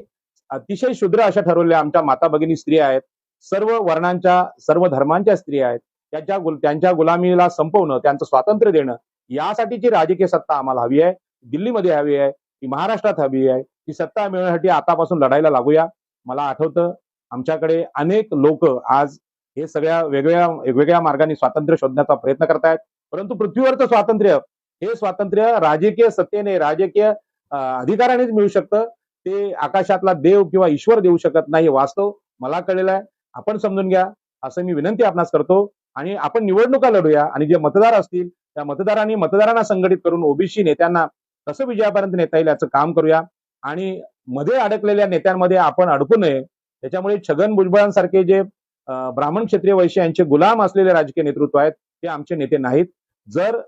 अतिशय शूद्र अशा ठरवलेल्या आमच्या माता भगिनी स्त्रिया आहेत, सर्व वर्णांच्या, सर्व धर्मांच्या स्त्रिया आहेत. त्यांच्या गुलामीला संपवणं, त्यांचं स्वातंत्र्य देणं, यासाठीची राजकीय सत्ता आम्हाला हवी आहे. दिल्लीमध्ये हवी आहे, ती महाराष्ट्रात हवी आहे. ती सत्ता मिळवण्यासाठी आतापासून लढायला लागूया. मला आठवतं आमच्याकडे अनेक लोक आज हे सगळ्या वेगवेगळ्या मार्गाने स्वातंत्र्य शोधण्याचा प्रयत्न करतायत. परंतु पृथ्वीवरचं स्वातंत्र्य हे स्वातंत्र्य राजकीय सत्तेने, राजकीय अधिकारानेच मिळू शकतं. ते आकाशातला देव किंवा ईश्वर देऊ शकत नाही. वास्तव मला कळलेलं आहे, आपण समजून घ्या असं मी विनंती आपणास करतो. आणि आपण निवडणुका लढूया आणि जे मतदार असतील त्या मतदारांना संघटित करून ओबीसी नेत्यांना कसं विजयापर्यंत नेता येईल याचं काम करूया. आणि मध्ये अडकलेल्या नेत्यांमध्ये आपण अडकू नये. त्याच्यामुळे छगन भुजबळांसारखे जे ब्राह्मण क्षत्रिय वैश्य यांचे गुलाम असलेले राजकीय नेतृत्व आहेत ते आमचे नेते नाहीत. जर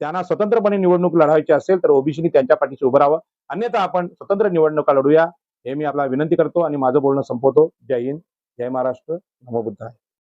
त्यांना स्वतंत्रपणे निवडणूक लढवायची असेल तर ओबीसीनी त्यांच्या पाठीशी उभं राहावं, अन्यथा आपण स्वतंत्र निवडणुका लढूया हे मी आपल्याला विनंती करतो आणि माझं बोलणं संपवतो. जय हिंद, जय महाराष्ट्र, नमो बुद्धाय.